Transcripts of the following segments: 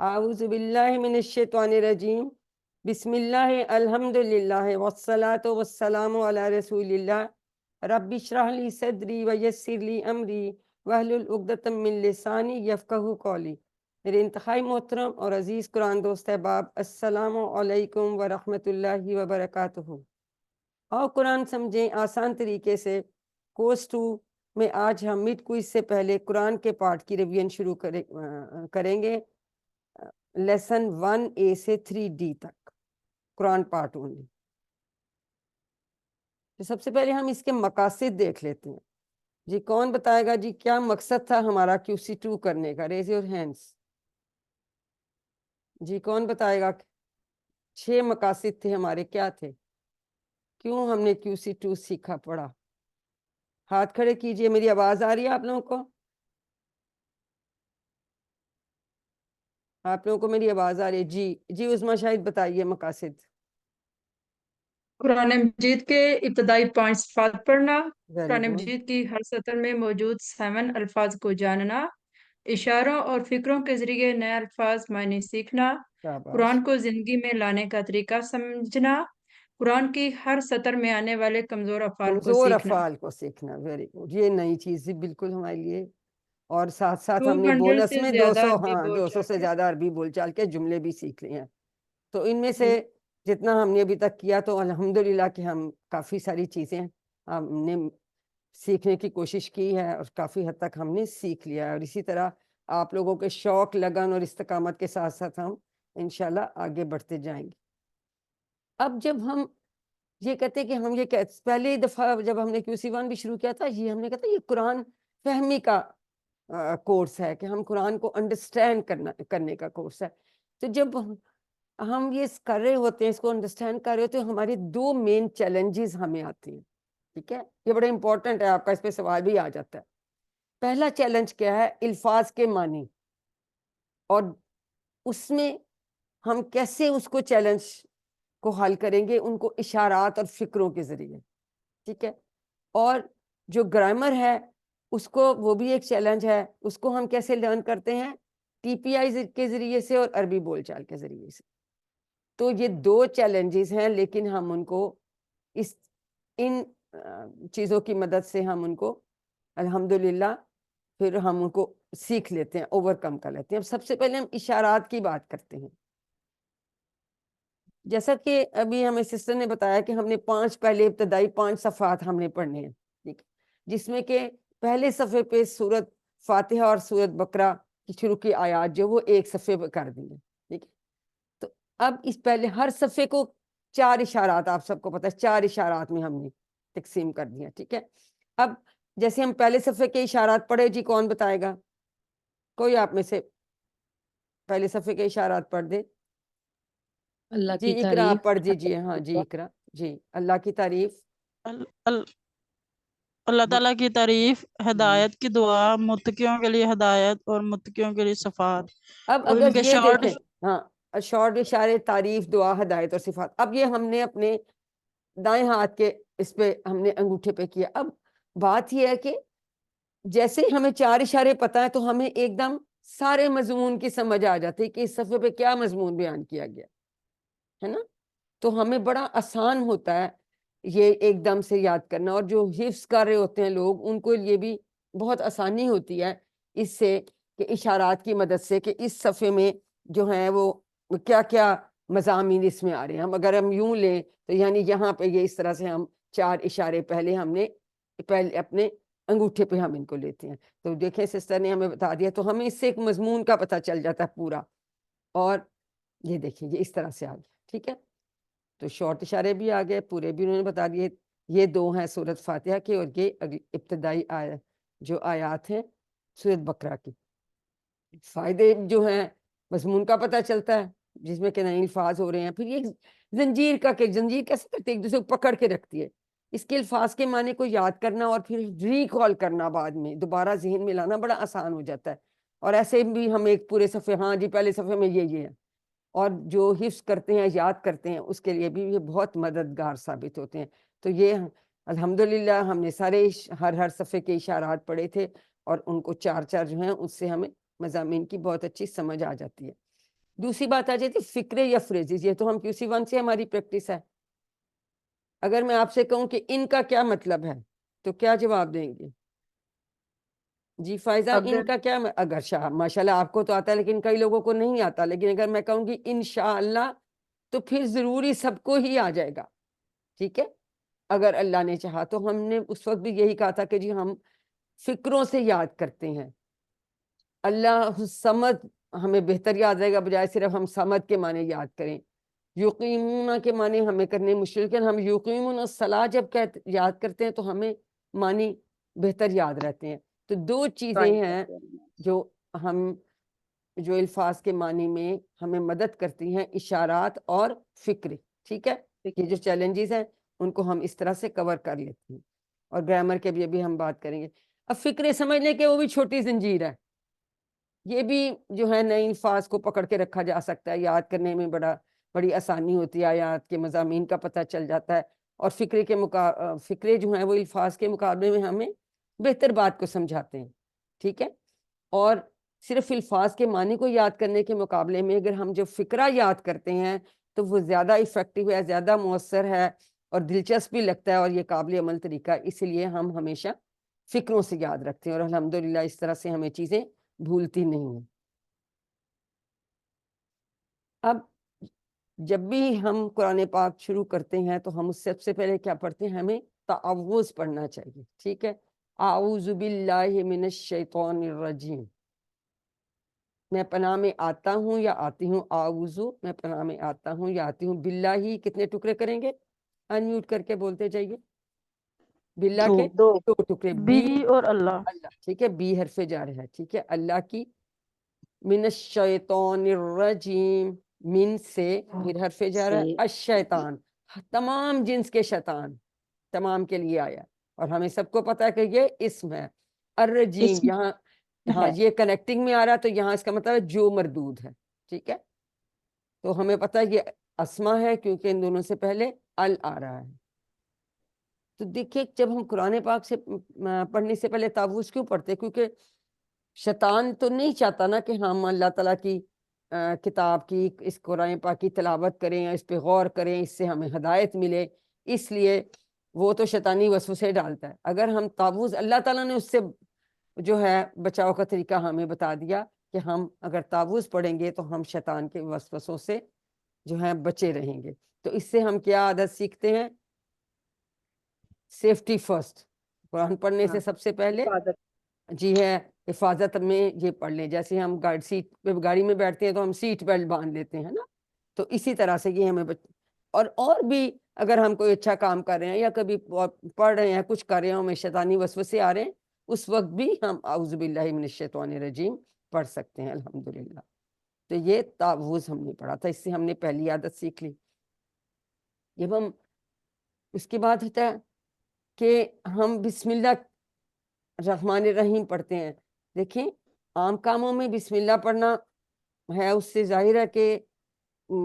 اعوذ باللہ من الشیطان الرجیم بسم اللہ الحمدللہ والصلاة والسلام علی رسول اللہ رب اشرح لی صدری ویسر لی امری واحلل عقدۃ من لسانی یفقہوا قولی۔ میرے انتہائی محترم اور عزیز قرآن دوست احباب، السلام علیکم ورحمۃ اللہ وبرکاتہ۔ اور قرآن سمجھیں آسان طریقے سے کورس 2 میں آج ہم مڈ کوئز سے پہلے قرآن کے پارٹ کی ریویژن شروع کریں گے، لیسن 1A سے 3D تک، قرآن پارٹ اونلی۔ تو سب سے پہلے ہم اس کے مقاصد دیکھ لیتے ہیں۔ جی کون بتائے گا جی کیا مقصد تھا ہمارا QC2 کرنے کا؟ Raise your hands. جی کون بتائے گا؟ 6 مقاصد تھے ہمارے، کیا تھے؟ کیوں ہم نے QC2 سیکھا پڑھا؟ ہاتھ کھڑے کیجئے۔ میری آواز آ رہی ہے آپ لوگوں کو؟ آپ لوگوں کو میری آواز آ رہی ہے؟ جی عظمیٰ شاہد بتائیے مقاصد۔ قرآن مجید کے ابتدائی 5 صفات پڑھنا، ویری قرآن گڈ، مجید کی ہر سطر میں موجود 7 الفاظ کو جاننا، اشاروں اور فکروں کے ذریعے نئے الفاظ معنی سیکھنا، شاباش۔ قرآن کو زندگی میں لانے کا طریقہ سمجھنا، قرآن کی ہر سطر میں آنے والے کمزور افعال کو کمزور سیکھنا۔ افعال کو سیکھنا، ویری گڈ، یہ نئی چیز بالکل ہمارے لیے۔ اور ساتھ ساتھ ہم نے 200 بونس سے میں زیادہ 200 عربی بول 200 چال سے کے۔ زیادہ عربی بول چال کے جملے بھی سیکھ لیے ہیں۔ تو ان میں سے جی جتنا ہم نے ابھی تک کیا تو الحمدللہ کہ ہم کافی ساری چیزیں ہم نے سیکھنے کی کوشش کی ہے، اور کافی حد تک ہم نے سیکھ لیا ہے، اور اسی طرح آپ لوگوں کے شوق، لگن اور استقامت کے ساتھ ساتھ ہم انشاءاللہ آگے بڑھتے جائیں گے۔ اب جب ہم یہ کہتے ہیں کہ ہم یہ پہلی دفعہ جب ہم نے QC1 بھی شروع کیا تھا، یہ ہم نے کہا تھا یہ قرآن فہمی کا کورس ہے، کہ ہم قرآن کو انڈرسٹینڈ کرنے کا کورس ہے۔ تو جب ہم یہ کر رہے ہوتے ہیں، اس کو انڈرسٹینڈ کر رہے ہوتے ہیں، ہمارے 2 مین چیلنجز ہمیں آتے ہیں، ٹھیک ہے؟ یہ بڑا امپورٹنٹ ہے، آپ کا اس پہ سوال بھی آ جاتا ہے۔ پہلا چیلنج کیا ہے؟ الفاظ کے معنی، اور اس میں ہم کیسے اس کو چیلنج کو حل کریں گے، ان کو اشارات اور فکروں کے ذریعے، ٹھیک ہے؟ اور جو گرامر ہے اس کو، وہ بھی ایک چیلنج ہے، اس کو ہم کیسے لرن کرتے ہیں؟ TPI کے ذریعے سے اور عربی بول چال کے ذریعے سے۔ تو یہ 2 چیلنجز ہیں، لیکن ہم ان کو ان چیزوں کی مدد سے ہم ان کو الحمدللہ پھر ہم ان کو سیکھ لیتے ہیں، اوور کم کر لیتے ہیں۔ اب سب سے پہلے ہم اشارات کی بات کرتے ہیں۔ جیسا کہ ابھی ہمیں سسٹر نے بتایا کہ ہم نے 5 پہلے ابتدائی 5 صفحات ہم نے پڑھنے ہیں، ٹھیک، جس میں کہ پہلے صفحے پہ سورت فاتحہ اور سورت بقرہ کی شروع کی آیات جو وہ ایک صفحے پہ کر دی ہیں، ٹھیک ہے؟ تو اب اس پہلے ہر صفحے کو 4 اشارات، آپ سب کو پتہ ہے 4 اشارات میں ہم نے تقسیم کر دیا، ٹھیک ہے؟ اب جیسے ہم پہلے صفحے کے اشارات پڑھے، جی کون بتائے گا؟ کوئی آپ میں سے پہلے صفحے کے اشارات پڑھ دے؟ اللہ جی کی اقرا آپ تعریف، پڑھ دیجئے۔ ہاں جی اقرا، جی اللہ کی تعریف، ال- ال- اللہ تعالیٰ کی تعریف، ہدایت کی دعا، متقیوں کے لیے ہدایت اور متقیوں کے لیے صفات، اب اور ان اگر کے یہ شارٹ۔ دیکھیں، ہاں شارٹ اشارے، تعریف، دعا، ہدایت اور صفات، اب یہ ہم نے اپنے دائیں ہاتھ کے اس پہ ہم نے انگوٹھے پہ کیا۔ اب بات یہ ہے کہ جیسے ہی ہمیں 4 اشارے پتہ ہے تو ہمیں ایک دم سارے مضمون کی سمجھ آ جاتی ہے کہ اس صفحے پہ کیا مضمون بیان کیا گیا ہے نا؟ تو ہمیں بڑا آسان ہوتا ہے یہ ایک دم سے یاد کرنا، اور جو حفظ کر رہے ہوتے ہیں لوگ، ان کو یہ بھی بہت آسانی ہوتی ہے اس سے، کہ اشارات کی مدد سے، کہ اس صفحے میں جو ہیں وہ کیا کیا مضامین اس میں آ رہے ہیں۔ ہم اگر ہم یوں لیں تو یعنی یہاں پہ یہ اس طرح سے ہم 4 اشارے پہلے ہم نے پہلے اپنے انگوٹھے پہ ہم ان کو لیتے ہیں، تو دیکھیں سسٹر نے ہمیں بتا دیا، تو ہمیں اس سے ایک مضمون کا پتہ چل جاتا ہے پورا۔ اور یہ دیکھیں یہ اس طرح سے آ گیا، ٹھیک ہے؟ تو شارٹ اشارے بھی آ گئے، پورے بھی انہوں نے بتا دیے۔ یہ 2 ہیں سورت فاتحہ کے، اور یہ ابتدائی جو آیات ہیں سورت بقرہ کی۔ فائدے جو ہیں، مضمون کا پتہ چلتا ہے جس میں کہ نئے الفاظ ہو رہے ہیں۔ پھر یہ زنجیر کا، کہ زنجیر کیسے کرتے ہیں، ایک دوسرے کو پکڑ کے رکھتی ہے۔ اس کے الفاظ کے معنی کو یاد کرنا اور پھر ریکال کرنا، بعد میں دوبارہ ذہن میں لانا بڑا آسان ہو جاتا ہے۔ اور ایسے بھی ہم ایک پورے صفحے، ہاں جی پہلے صفحے میں یہ ہے، اور جو حفظ کرتے ہیں، یاد کرتے ہیں، اس کے لیے بھی یہ بہت مددگار ثابت ہوتے ہیں۔ تو یہ الحمدللہ ہم نے سارے ہر صفحے کے اشارات پڑھے تھے، اور ان کو 4 جو ہیں اس سے ہمیں مضامین کی بہت اچھی سمجھ آ جاتی ہے۔ دوسری بات آ جاتی فکرے یا فریزز، یہ تو ہم QC1 سے ہماری پریکٹس ہے. اگر میں آپ سے کہوں کہ ان کا کیا مطلب ہے تو کیا جواب دیں گے؟ جی فائزہ ان کا کیا اگر ماشاءاللہ آپ کو تو آتا ہے لیکن کئی لوگوں کو نہیں آتا، لیکن اگر میں کہوں گی انشاءاللہ تو پھر ضروری سب کو ہی آ جائے گا. ٹھیک ہے، اگر اللہ نے چاہا تو. ہم نے اس وقت بھی یہی کہا تھا کہ جی ہم فکروں سے یاد کرتے ہیں. اللہ صمد ہمیں بہتر یاد رہے گا بجائے صرف ہم صمد کے معنی یاد کریں. یقیمون کے معنی ہمیں کرنے مشکل، لیکن ہم یقیمون الصلاۃ جب یاد کرتے ہیں تو ہمیں معنی بہتر یاد رہتے ہیں. تو دو چیزیں ہیں جو الفاظ کے معنی میں ہمیں مدد کرتی ہیں، اشارات اور فکر. ٹھیک ہے، یہ جو چیلنجز ہیں ان کو ہم اس طرح سے کور کر لیتے ہیں، اور گرامر کے بھی ابھی ہم بات کریں گے. اب فکرے سمجھنے کے وہ بھی چھوٹی زنجیر ہے، یہ بھی جو ہے نئے الفاظ کو پکڑ کے رکھا جا سکتا ہے، یاد کرنے میں بڑی آسانی ہوتی ہے، آیات کے مضامین کا پتہ چل جاتا ہے، اور فکرے جو ہیں وہ الفاظ کے مقابلے میں ہمیں بہتر بات کو سمجھاتے ہیں. ٹھیک ہے، اور صرف الفاظ کے معنی کو یاد کرنے کے مقابلے میں اگر ہم جو فکرہ یاد کرتے ہیں تو وہ زیادہ ایفیکٹو ہے، زیادہ مؤثر ہے اور دلچسپ بھی لگتا ہے، اور یہ قابل عمل طریقہ. اسی لیے ہم ہمیشہ فکروں سے یاد رکھتے ہیں، اور الحمدللہ اس طرح سے ہمیں چیزیں بھولتی نہیں ہیں. اب جب بھی ہم قرآن پاک شروع کرتے ہیں تو ہم اس سے سب سے پہلے کیا پڑھتے ہیں؟ ہمیں تعوذ پڑھنا چاہیے. ٹھیک ہے، اعوذ باللہ من الشیطان الرجیم، میں پناہ میں آتا ہوں یا آتی ہوں. اعوذ میں پناہ میں آتا ہوں یا آتی ہوں. باللہ کتنے ٹکڑے کریں گے؟ انمیوٹ کر کے بولتے جائیے. باللہ کے دو دو ٹکڑے، بی اور اللہ. اللہ. ٹھیک ہے، بی حرف جار ہے. ٹھیک ہے، اللہ کی. من الشیطان الرجیم، من سے پھر حرف جار ہے، الشیطان تمام جنس کے شیطان، تمام کے لیے آیا، اور ہمیں سب کو پتا ہے کہ یہ اسم ہے. الرجیم یہاں ہاں یہ کنیکٹنگ میں آ رہا، تو یہاں اس کا مطلب ہے جو مردود ہے. ٹھیک ہے، تو ہمیں پتا ہے یہ اسما ہے کیونکہ ان دونوں سے پہلے ال آ رہا ہے. تو دیکھیے جب ہم قرآن پاک سے پڑھنے سے پہلے تعوذ کیوں پڑھتے؟ کیونکہ شیطان تو نہیں چاہتا نا کہ ہم اللہ تعالیٰ کی کتاب کی، اس قرآن پاک کی تلاوت کریں، اس پہ غور کریں، اس سے ہمیں ہدایت ملے. اس لیے وہ تو شیطانی وسوسے ڈالتا ہے. اگر ہم تعوذ، اللہ تعالیٰ نے اس سے جو ہے بچاؤ کا طریقہ ہمیں بتا دیا کہ ہم اگر تعوذ پڑھیں گے تو ہم شیطان کے وسوسوں سے جو ہے بچے رہیں گے. تو اس سے ہم کیا عادت سیکھتے ہیں؟ Safety first. قرآن پڑھنے سے سب سے پہلے جی ہے حفاظت میں یہ پڑھ لیں. جیسے ہم گاڑی میں بیٹھتے ہیں تو ہم سیٹ بیلٹ باندھ لیتے ہیں نا، تو اسی طرح سے یہ ہمیں اور بھی اگر ہم کوئی اچھا کام کر رہے ہیں یا کبھی پڑھ رہے ہیں، کچھ کر رہے ہیں، ہمیں شیطانی وسوسے آ رہے ہیں، اس وقت بھی ہم اعوذ باللہ من الشیطان الرجیم پڑھ سکتے ہیں الحمدللہ. تو یہ تعوذ ہم نے پڑھا تھا، اس سے ہم نے پہلی عادت سیکھ لی. جب ہم اس کے بعد ہوتا ہے کہ ہم بسم اللہ الرحمن الرحیم پڑھتے ہیں. دیکھیں عام کاموں میں بسم اللہ پڑھنا ہے، اس سے ظاہر ہے کہ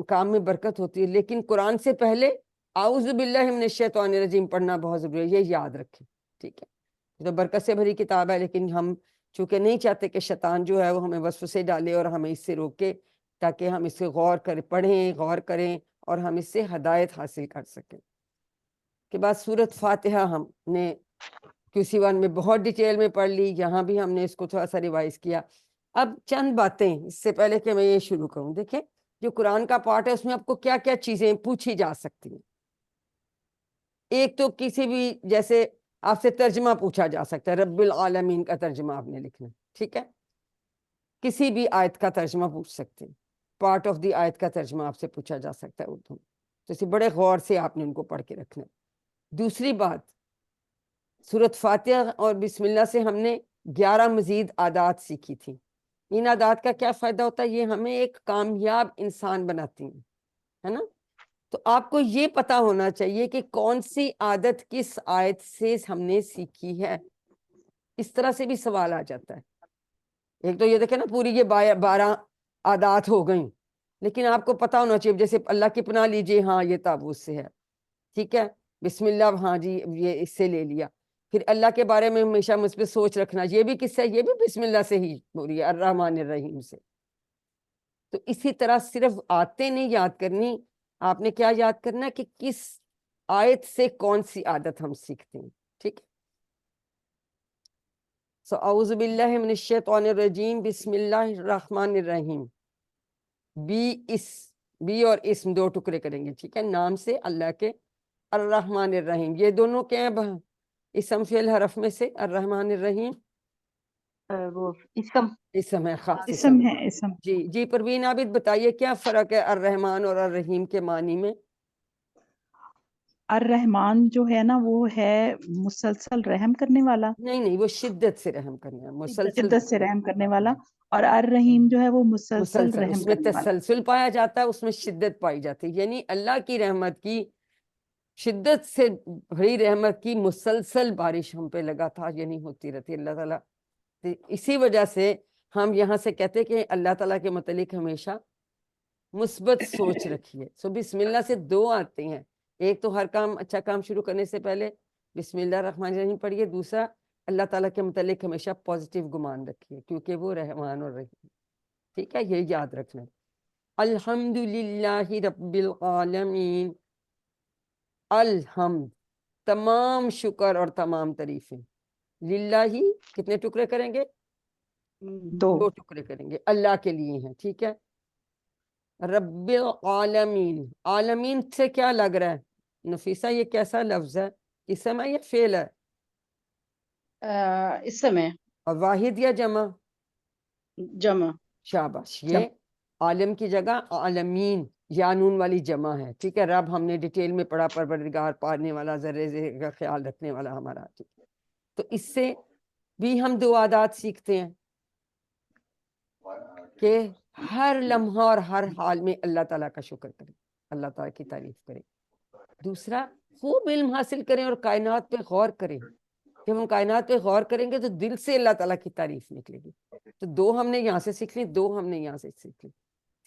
کام میں برکت ہوتی ہے، لیکن قرآن سے پہلے اعوذ باللہ من الشیطان الرجیم پڑھنا بہت ضروری ہے، یہ یاد رکھیں. ٹھیک ہے، تو برکت سے بھری کتاب ہے، لیکن ہم چونکہ نہیں چاہتے کہ شیطان جو ہے وہ ہمیں وسوسے ڈالے اور ہمیں اس سے روکے، تاکہ ہم اس سے غور کریں، پڑھیں، غور کریں اور ہم اس سے ہدایت حاصل کر سکیں. کے بعد سورۃ فاتحہ ہم نے QC1 میں بہت ڈیٹیل میں پڑھ لی، یہاں بھی ہم نے اس کو تھوڑا سا ریوائز کیا. اب چند باتیں اس سے پہلے کہ میں یہ شروع کروں. دیکھیں جو قرآن کا پارٹ ہے اس میں آپ کو کیا کیا چیزیں پوچھی جا سکتی ہیں. ایک تو کسی بھی، جیسے آپ سے ترجمہ پوچھا جا سکتا ہے، رب العالمین کا ترجمہ آپ نے لکھنا. ٹھیک ہے، کسی بھی آیت کا ترجمہ پوچھ سکتے ہیں، پارٹ آف دی آیت کا ترجمہ آپ سے پوچھا جا سکتا ہے اردو میں، تو اسے بڑے غور سے آپ نے ان کو پڑھ کے رکھنا. دوسری بات، سورۃ فاتحہ اور بسم اللہ سے ہم نے 11 مزید عادات سیکھی تھی. ان عادات کا کیا فائدہ ہوتا ہے؟ یہ ہمیں ایک کامیاب انسان بناتی ہیں، ہے نا. تو آپ کو یہ پتا ہونا چاہیے کہ کون سی عادت کس آیت سے ہم نے سیکھی ہے. اس طرح سے بھی سوال آ جاتا ہے. ایک تو یہ دیکھیں نا پوری یہ 12 عادات ہو گئیں، لیکن آپ کو پتا ہونا چاہیے، جیسے اللہ کی پناہ لیجئے، ہاں یہ تعوذ سے ہے. ٹھیک ہے، بسم اللہ، ہاں جی یہ اس سے لے لیا. پھر اللہ کے بارے میں ہمیشہ مثبت سوچ رکھنا، یہ بھی کس سے؟ یہ بھی بسم اللہ سے ہی ہو رہی ہے، الرحمن الرحیم سے. تو اسی طرح صرف آتے نہیں یاد کرنی، آپ نے کیا یاد کرنا ہے کہ کس آیت سے کون سی عادت ہم سیکھتے ہیں. ٹھیک ہے. سو اعوذ باللہ من الشیطان الرجیم، بسم اللہ الرحمن الرحیم. بی اور اسم دو ٹکڑے کریں گے. ٹھیک ہے. نام سے اللہ کے. الرحمن الرحیم، یہ دونوں کیا ہیں اسم فعل حرف میں سے؟ الرحمن الرحیم وہ اسم اسم ہے، خاص اسم. اسم ہے، اسم. جی جی پروین عابد بتائیے کیا فرق ہے الرحمن اور الرحیم کے معنی میں؟ الرحمن جو ہے نا وہ ہے مسلسل رحم کرنے والا، نہیں نہیں، وہ شدت سے رحم کرنا ہے، مسلسل شدت سے رحم کرنے والا، اور الرحیم جو ہے وہ مسلسل مسلسل رحم اس میں کرنے والا. تسلسل پایا جاتا ہے، اس میں شدت پائی جاتی ہے. یعنی اللہ کی رحمت کی شدت سے بھری رحمت کی مسلسل بارش ہم پہ لگاتار یعنی ہوتی رہتی ہے. اللہ تعالیٰ اسی وجہ سے ہم یہاں سے کہتے ہیں کہ اللہ تعالیٰ کے متعلق ہمیشہ مثبت سوچ رکھیے. سو بسم اللہ سے دو آتے ہیں. ایک تو ہر کام اچھا کام شروع کرنے سے پہلے بسم اللہ الرحمن الرحیم پڑھیے. دوسرا اللہ تعالیٰ کے متعلق ہمیشہ پازیٹیو گمان رکھیے کیونکہ وہ رحمان اور رحیم. ٹھیک ہے، یہ یاد رکھنا. الحمدللہ رب العالمین. الحمد تمام شکر اور تمام تعریفیں. للہ کتنے ٹکڑے کریں گے؟ دو. دو ٹکڑے کریں گے، اللہ کے لیے ہیں. ٹھیک ہے. رب العالمین، عالمین سے کیا لگ رہا ہے نفیسہ؟ یہ کیسا لفظ ہے؟ اسم ہے یا فعل ہے؟ اسم ہے، اور واحد یا جمع؟ جمع. شاباش. یہ عالم کی جگہ عالمین یا نون والی جمع ہے. ٹھیک ہے. رب ہم نے ڈیٹیل میں پڑھا، پروردگار، پالنے والا، ذرے ذرے کا خیال رکھنے والا ہمارا. ٹھیک ہے. تو اس سے بھی ہم دو عادات سیکھتے ہیں کہ ہر لمحہ اور ہر حال میں اللہ تعالیٰ کا شکر کریں، اللہ تعالیٰ کی تعریف کریں. دوسرا خوب علم حاصل کریں اور کائنات پہ غور کریں. جب ہم کائنات پہ غور کریں گے تو دل سے اللہ تعالیٰ کی تعریف نکلے گی. تو دو ہم نے یہاں سے سیکھ لی، دو ہم نے یہاں سے سیکھ لی.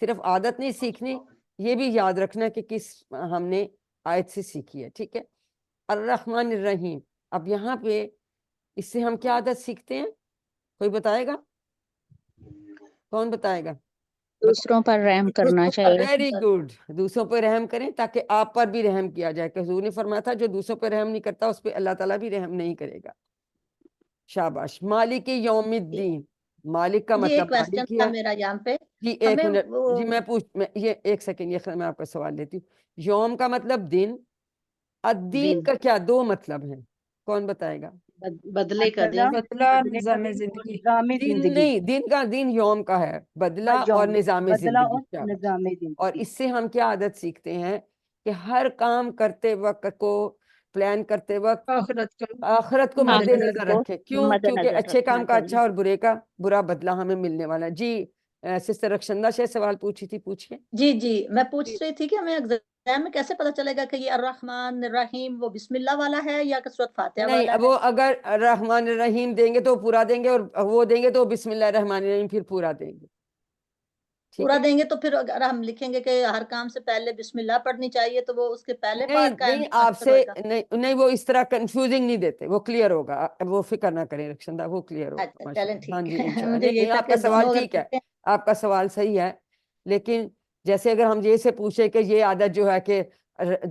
صرف عادت نہیں سیکھنی، یہ بھی یاد رکھنا کہ کس ہم نے آیت سے سیکھی ہے. ٹھیک ہے. الرحمن الرحیم. اب یہاں پہ اس سے ہم کیا عادت سیکھتے ہیں؟ کوئی بتائے گا؟ کون بتائے گا؟ دوسروں پر رحم کرنا چاہیے. Very good. دوسروں پہ رحم کریں تاکہ آپ پر بھی رحم کیا جائے. کہ حضور نے فرمایا تھا جو دوسروں پہ رحم نہیں کرتا اس پہ اللہ تعالیٰ بھی رحم نہیں کرے گا. شاباش. مالک یوم الدین. مالک کا یہ مطلب کوشچن مالک ہی تھا ہے. میرا یہاں پہ. جی ایک ہمیں منٹ وہ جی یہ ایک سیکنڈ، یہ میں آپ کا سوال لیتی ہوں. یوم کا مطلب دن، الدین دن، کا کیا دو مطلب ہیں؟ کون بتائے گا؟ بدلے کا دن. بدلہ اور نظام زندگی. نظام دن زندگی. نہیں، دن کا دن یوم کا ہے، بدلہ اور نظام بدلہ زندگی. اور شاباش. نظام اور زندگی. اس سے ہم کیا عادت سیکھتے ہیں کہ ہر کام کرتے وقت کو پلان کرتے وقت آخرت کا آخرت کو مد آخرت نظر کو رکھے. کیوں؟ مد کیونکہ نظر اچھے رکھنا کام کا چاہیے. اچھا اور برے کا برا بدلہ ہمیں ملنے والا ہے. جی سسٹر رخشندہ سے سوال پوچھی تھی، پوچھیے. جی میں پوچھ رہی تھی کہ ہمیں ایگزام میں کیسے پتا چلے گا کہ یہ الرحمن الرحیم وہ بسم اللہ والا ہے یا کہ سورۃ فاتحہ نہیں، والا ہے؟ وہ اگر رحمان الرحیم دیں گے تو پورا دیں گے، اور وہ دیں گے تو بسم اللہ الرحمن الرحیم پھر پورا دیں گے. ٹھیک پورا ہے. دیں گے تو پھر اگر ہم لکھیں گے کہ ہر کام سے پہلے بسم اللہ پڑھنی چاہیے تو وہ اس کے پہلے نہیں پارٹ کا نہیں، آپ آنسر سے ہوئے گا. نہیں وہ اس طرح کنفیوزنگ نہیں دیتے، وہ کلیئر ہوگا. وہ فکر نہ کریں رخشندہ، وہ کلیئر ہوگا. اچھا ماشاء چلیں اللہ. ہاں ٹھیک جی ہے. انشاءاللہ. مجھے نہیں یہی نہیں، تھا آپ کہ کا سوال دونوں اگر ٹھیک ہے، کرتے ہیں. آپ کا سوال صحیح ہے. لیکن جیسے اگر ہم یہ سے پوچھے کہ یہ عادت جو ہے کہ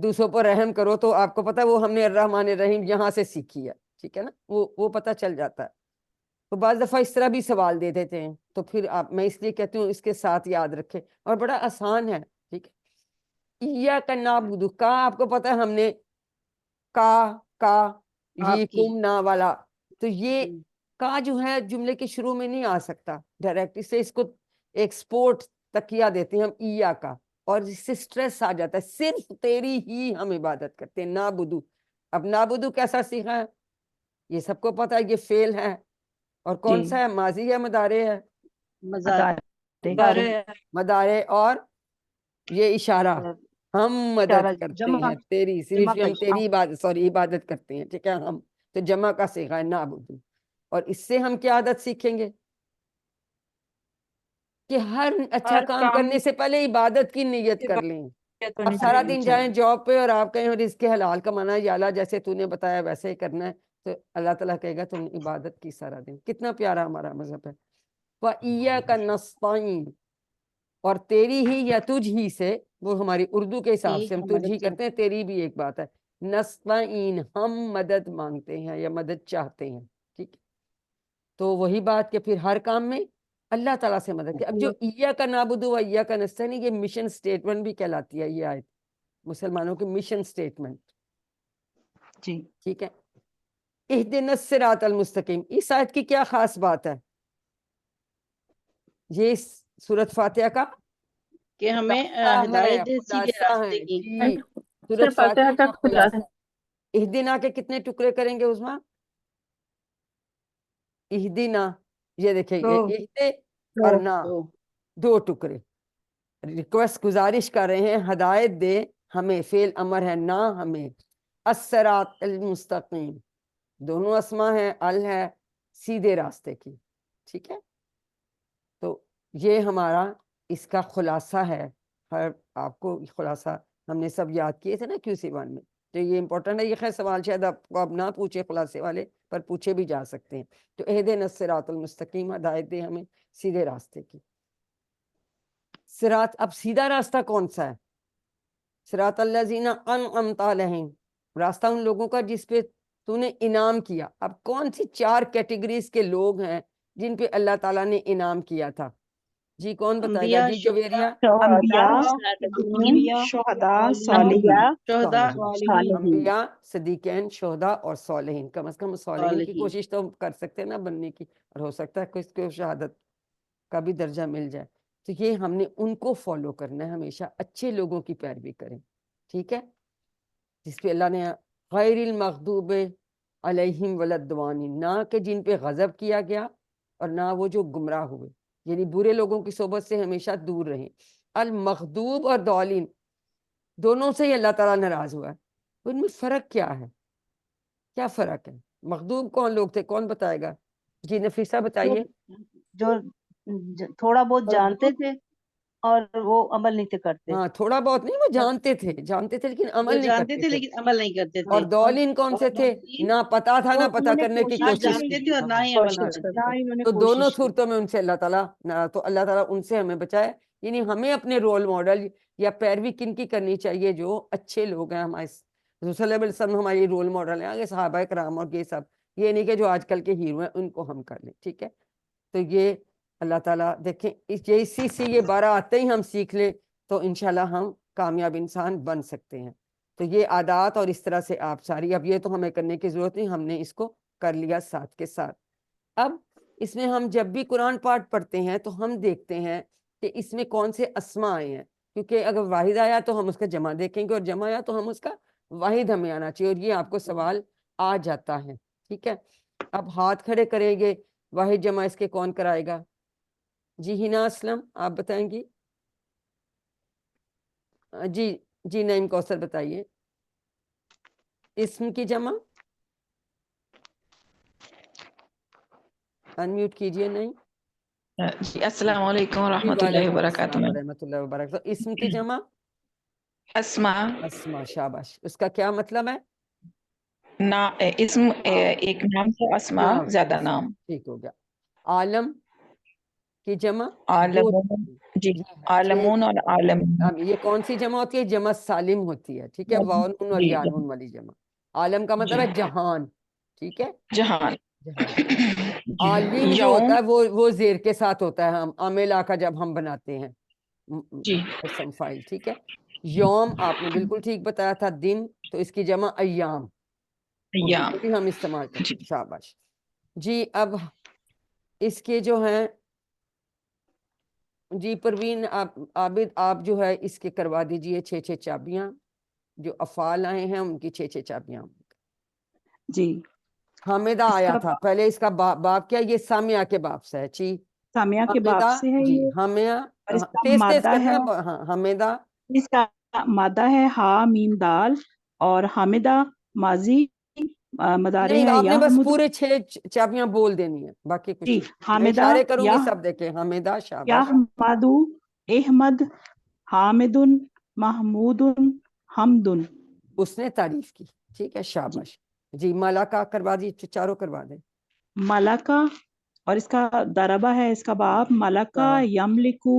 دوسروں پر رحم کرو، تو آپ کو پتہ ہے وہ ہم نے الرحمن الرحیم یہاں سے سیکھی ہے. ٹھیک ہے نا، وہ پتہ چل جاتا ہے. تو بعض دفعہ اس طرح بھی سوال دے دیتے ہیں، تو پھر میں اس لیے کہتی ہوں اس کے ساتھ یاد رکھیں، اور بڑا آسان ہے. ٹھیک ہے. ایاک نعبد کا آپ کو پتہ ہے ہم نے کا یہ آپ کی کم نا والا، تو یہ کا جو ہے جملے کے شروع میں نہیں آ سکتا ڈائریکٹ. اس سے اس کو ایکسپورٹ تکیہ دیتے ہیں ہم ایا کا، اور اس سے سٹریس آ جاتا ہے. صرف تیری ہی ہم عبادت کرتے ہیں. نعبدو. اب نعبدو کیسا سیکھا ہے؟ یہ سب کو پتہ ہے یہ فعل ہے، اور کون سا ہے؟ ماضی ہے، مضارع ہے؟ مضارع. اور یہ اشارہ، ہم مدد کرتے ہیں تیری، صرف ہم تیری عبادت کرتے ہیں. ٹھیک ہے. ہم تو جمع کا صیغہ ہے نعبدو. اور اس سے ہم کیا عادت سیکھیں گے کہ ہر اچھا ہر کام کام کرنے سے پہلے عبادت کی نیت کر لیں. عبادت آپ ہونی سارا چاہیے. دن جائیں جاب پہ اور آپ کہیں رزق کے حلال کمانا ہے، یا اللہ جیسے تو نے بتایا ویسے ہی کرنا ہے، تو اللہ تعالیٰ کہے گا تم نے عبادت کی سارا دن. کتنا پیارا ہمارا مذہب ہے. وَإِيَّاكَ نَسْتَعِينُ. اور تیری ہی یا تجھ ہی سے، وہ ہماری اردو کے حساب سے ہم ہم تجھ ہی مدد کرتے ہیں، تیری بھی ایک بات ہے، نستعین ہم مدد مانگتے ہیں یا مدد چاہتے ہیں، ٹھیک ہے؟ تو وہی بات کہ پھر ہر کام میں اللہ تعالیٰ سے مدد کی. اب جو ایاک نعبد و ایاک نستعین، یہ مشن سٹیٹمنٹ بھی کہلاتی ہے یہ آیت، مسلمانوں کی مشن سٹیٹمنٹ، جی ٹھیک ہے؟ اہدنا الصراط المستقیم، اس آیت کی کیا خاص بات ہے؟ یہ سورۃ فاتحہ کا کہ ہمیں خلاصہ ہے، ہدایت دے سیدھے خلاصہ راستے ہے کی. جی، سورۃ فاتحہ کا خلاصہ. اہدنا کے کتنے ٹکڑے کریں گے عظمیٰ؟ اہدنا، یہ دیکھیں دو. یہ اہدے اور نا، دو ٹکڑے. ریکویسٹ، گزارش کر رہے ہیں ہدایت دے ہمیں، فعل امر ہے، نہ ہمیں، الصراط المستقیم، دونوں اسما ہے، ال ہے، سیدھے راستے کی، ٹھیک ہے؟ تو یہ ہمارا اس کا خلاصہ ہے. ہر آپ کو خلاصہ ہم نے سب یاد کیے تھے نا QC1 میں، تو یہ امپورٹنٹ ہے. یہ خیر سوال شاید آپ کو اب نہ پوچھے خلاصے والے، پر پوچھے بھی جا سکتے ہیں. تو اہدنا الصراط المستقیم، ہدایت دے ہمیں سیدھے راستے کی. صراط، اب سیدھا راستہ کون سا ہے؟ صراط الذین انعمت علیہم، راستہ ان لوگوں کا جس پہ تو نے انعام کیا. اب کون سی 4 کیٹیگریز کے لوگ ہیں جن پہ اللہ تعالیٰ نے انعام کیا تھا؟ جی کون بتائے گا؟ انبیاء، جی جویریہ. انبیاء، صالحین، شہداء، صالحین. انبیاء، شہداء، صالحین. انبیاء، صدیقین، شہداء اور صالحین. کم از کم صالحین کی صالحین. کوشش تو ہم کر سکتے ہیں نا بننے کی، اور ہو سکتا ہے کس کو شہادت کا بھی درجہ مل جائے. تو یہ ہم نے ان کو فالو کرنا ہے، ہمیشہ اچھے لوگوں کی پیروی کریں، ٹھیک ہے؟ جس پہ اللہ نے غیر المغضوب علیہم ولا الضالین، نہ کہ جن پہ غضب کیا گیا اور نہ وہ جو گمراہ ہوئے، یعنی برے لوگوں کی صحبت سے ہمیشہ دور رہیں. المغضوب اور ضالین دونوں سے ہی اللہ تعالیٰ ناراض ہوا ہے. ان میں فرق کیا ہے؟ کیا فرق ہے؟ مغضوب کون لوگ تھے؟ کون بتائے گا؟ جی نفیسہ بتائیے. جو تھوڑا بہت جانتے تھے اور وہ عمل نہیں تھے کرتے. ہاں، تھوڑا بہت نہیں، وہ جانتے تھے لیکن وہ عمل نہیں جانتے کرتے تھے تھے. لیکن عمل نہیں کرتے تھے. اور ضالین کون سے تھے؟ نہ پتا تھا نہ پتا کرنے کی نہ کوشش جانتے کی. تھے اور نہ ہاں. ہی عمل کوشش کرتے کرتے. تو دونوں صورتوں میں ان سے اللہ تعالیٰ تو اللہ تعالیٰ ان سے ہمیں بچائے. یعنی ہمیں اپنے رول ماڈل یا پیروی کن کی کرنی چاہیے؟ جو اچھے لوگ ہیں. ہمارے رسول صلی اللہ علیہ وسلم ہماری رول ماڈل ہیں، آگے صحابہ کرام اور یہ سب، یہ نہیں کہ جو آج کل کے ہیرو ہیں ان کو ہم کر لیں، ٹھیک ہے؟ تو یہ اللہ تعالیٰ دیکھیں اسی سے یہ 12 آتے ہی ہم سیکھ لیں تو انشاءاللہ ہم کامیاب انسان بن سکتے ہیں. تو یہ عادات اور اس طرح سے آپ ساری، اب یہ تو ہمیں کرنے کی ضرورت نہیں، ہم نے اس کو کر لیا ساتھ کے ساتھ. اب اس میں ہم جب بھی قرآن پاک پڑھتے ہیں تو ہم دیکھتے ہیں کہ اس میں کون سے اسما آئے ہیں، کیونکہ اگر واحد آیا تو ہم اس کا جمع دیکھیں گے، اور جمع آیا تو ہم اس کا واحد ہمیں آنا چاہیے، اور یہ آپ کو سوال آ جاتا ہے، ٹھیک ہے؟ اب ہاتھ کھڑے کریں گے، واحد جمع اس کے کون کرائے گا؟ جی ہنا اسلم آپ بتائیں گی. جی نعیم کوثر بتائیے. اسم کی جمع انمیوٹ کیجئے. نہیں جی السلام علیکم ورحمۃ اللہ وعلیکم وبرکاتہ. السلام ورحمۃ اللہ وبرکاتہ. اسم کی جمع اسما، اسما، شاباش. اس کا کیا مطلب ہے؟ اسم ایک نام سے، اسما نام، زیادہ نام. ٹھیک ہو گیا. عالم کی جمع عالمون، جی عالمون اور عالم. اب یہ کون سی جمع ہوتی ہے؟ جمع سالم ہوتی ہے، ٹھیک ہے؟ واو نون اور جی یا نون والی جمع. عالم کا مطلب ہے جہان، ٹھیک ہے؟ جہان. جہان. عالم جو ہوتا یوم، ہے وہ زیر کے ساتھ ہوتا ہے، ہم عاملہ کا جب ہم بناتے ہیں جی اسم فاعل، ٹھیک ہے؟ یوم آپ نے بالکل ٹھیک بتایا تھا، دن، تو اس کی جمع ایام، اردو ایام. میں بھی ہم استعمال کرتے جی ہیں. شاباش. جی اب اس کے جو ہیں، جی پروین عابد آپ جو ہے اس کے کروا دیجئے 6 چابیاں، جو افعال آئے ہیں ان کی 6 چابیاں. جی حامدہ اس آیا کا تھا پہلے، اس کا باب کیا؟ یہ سامیہ کے باب سے ہے. جی سامیہ کے باب حامدہ، سے ہے جی یہ، حامیہ، اور اس کا تیز مادہ ہے، کرنا. ہاں حامدہ، اس کا مادہ ہے ہا میم دال، اور حامدہ ماضی مدارے نہیں ہے آپ نے بس یحمد. پورے 6 چابیاں بول دینی ہیں، باقی کچھ جی نہیں. میں حامدہ اشارے کروں گی سب دیکھیں. حامدہ، شاباش. یحمد، احمد، حامد، محمود، حمد. اس نے تعریف کی، ٹھیک ہے، شاباش. جی ملکہ کروا دی، چاروں کروا دیں. ملکہ، اور اس کا دربہ ہے، اس کا باب ملکہ ہاں. یملکو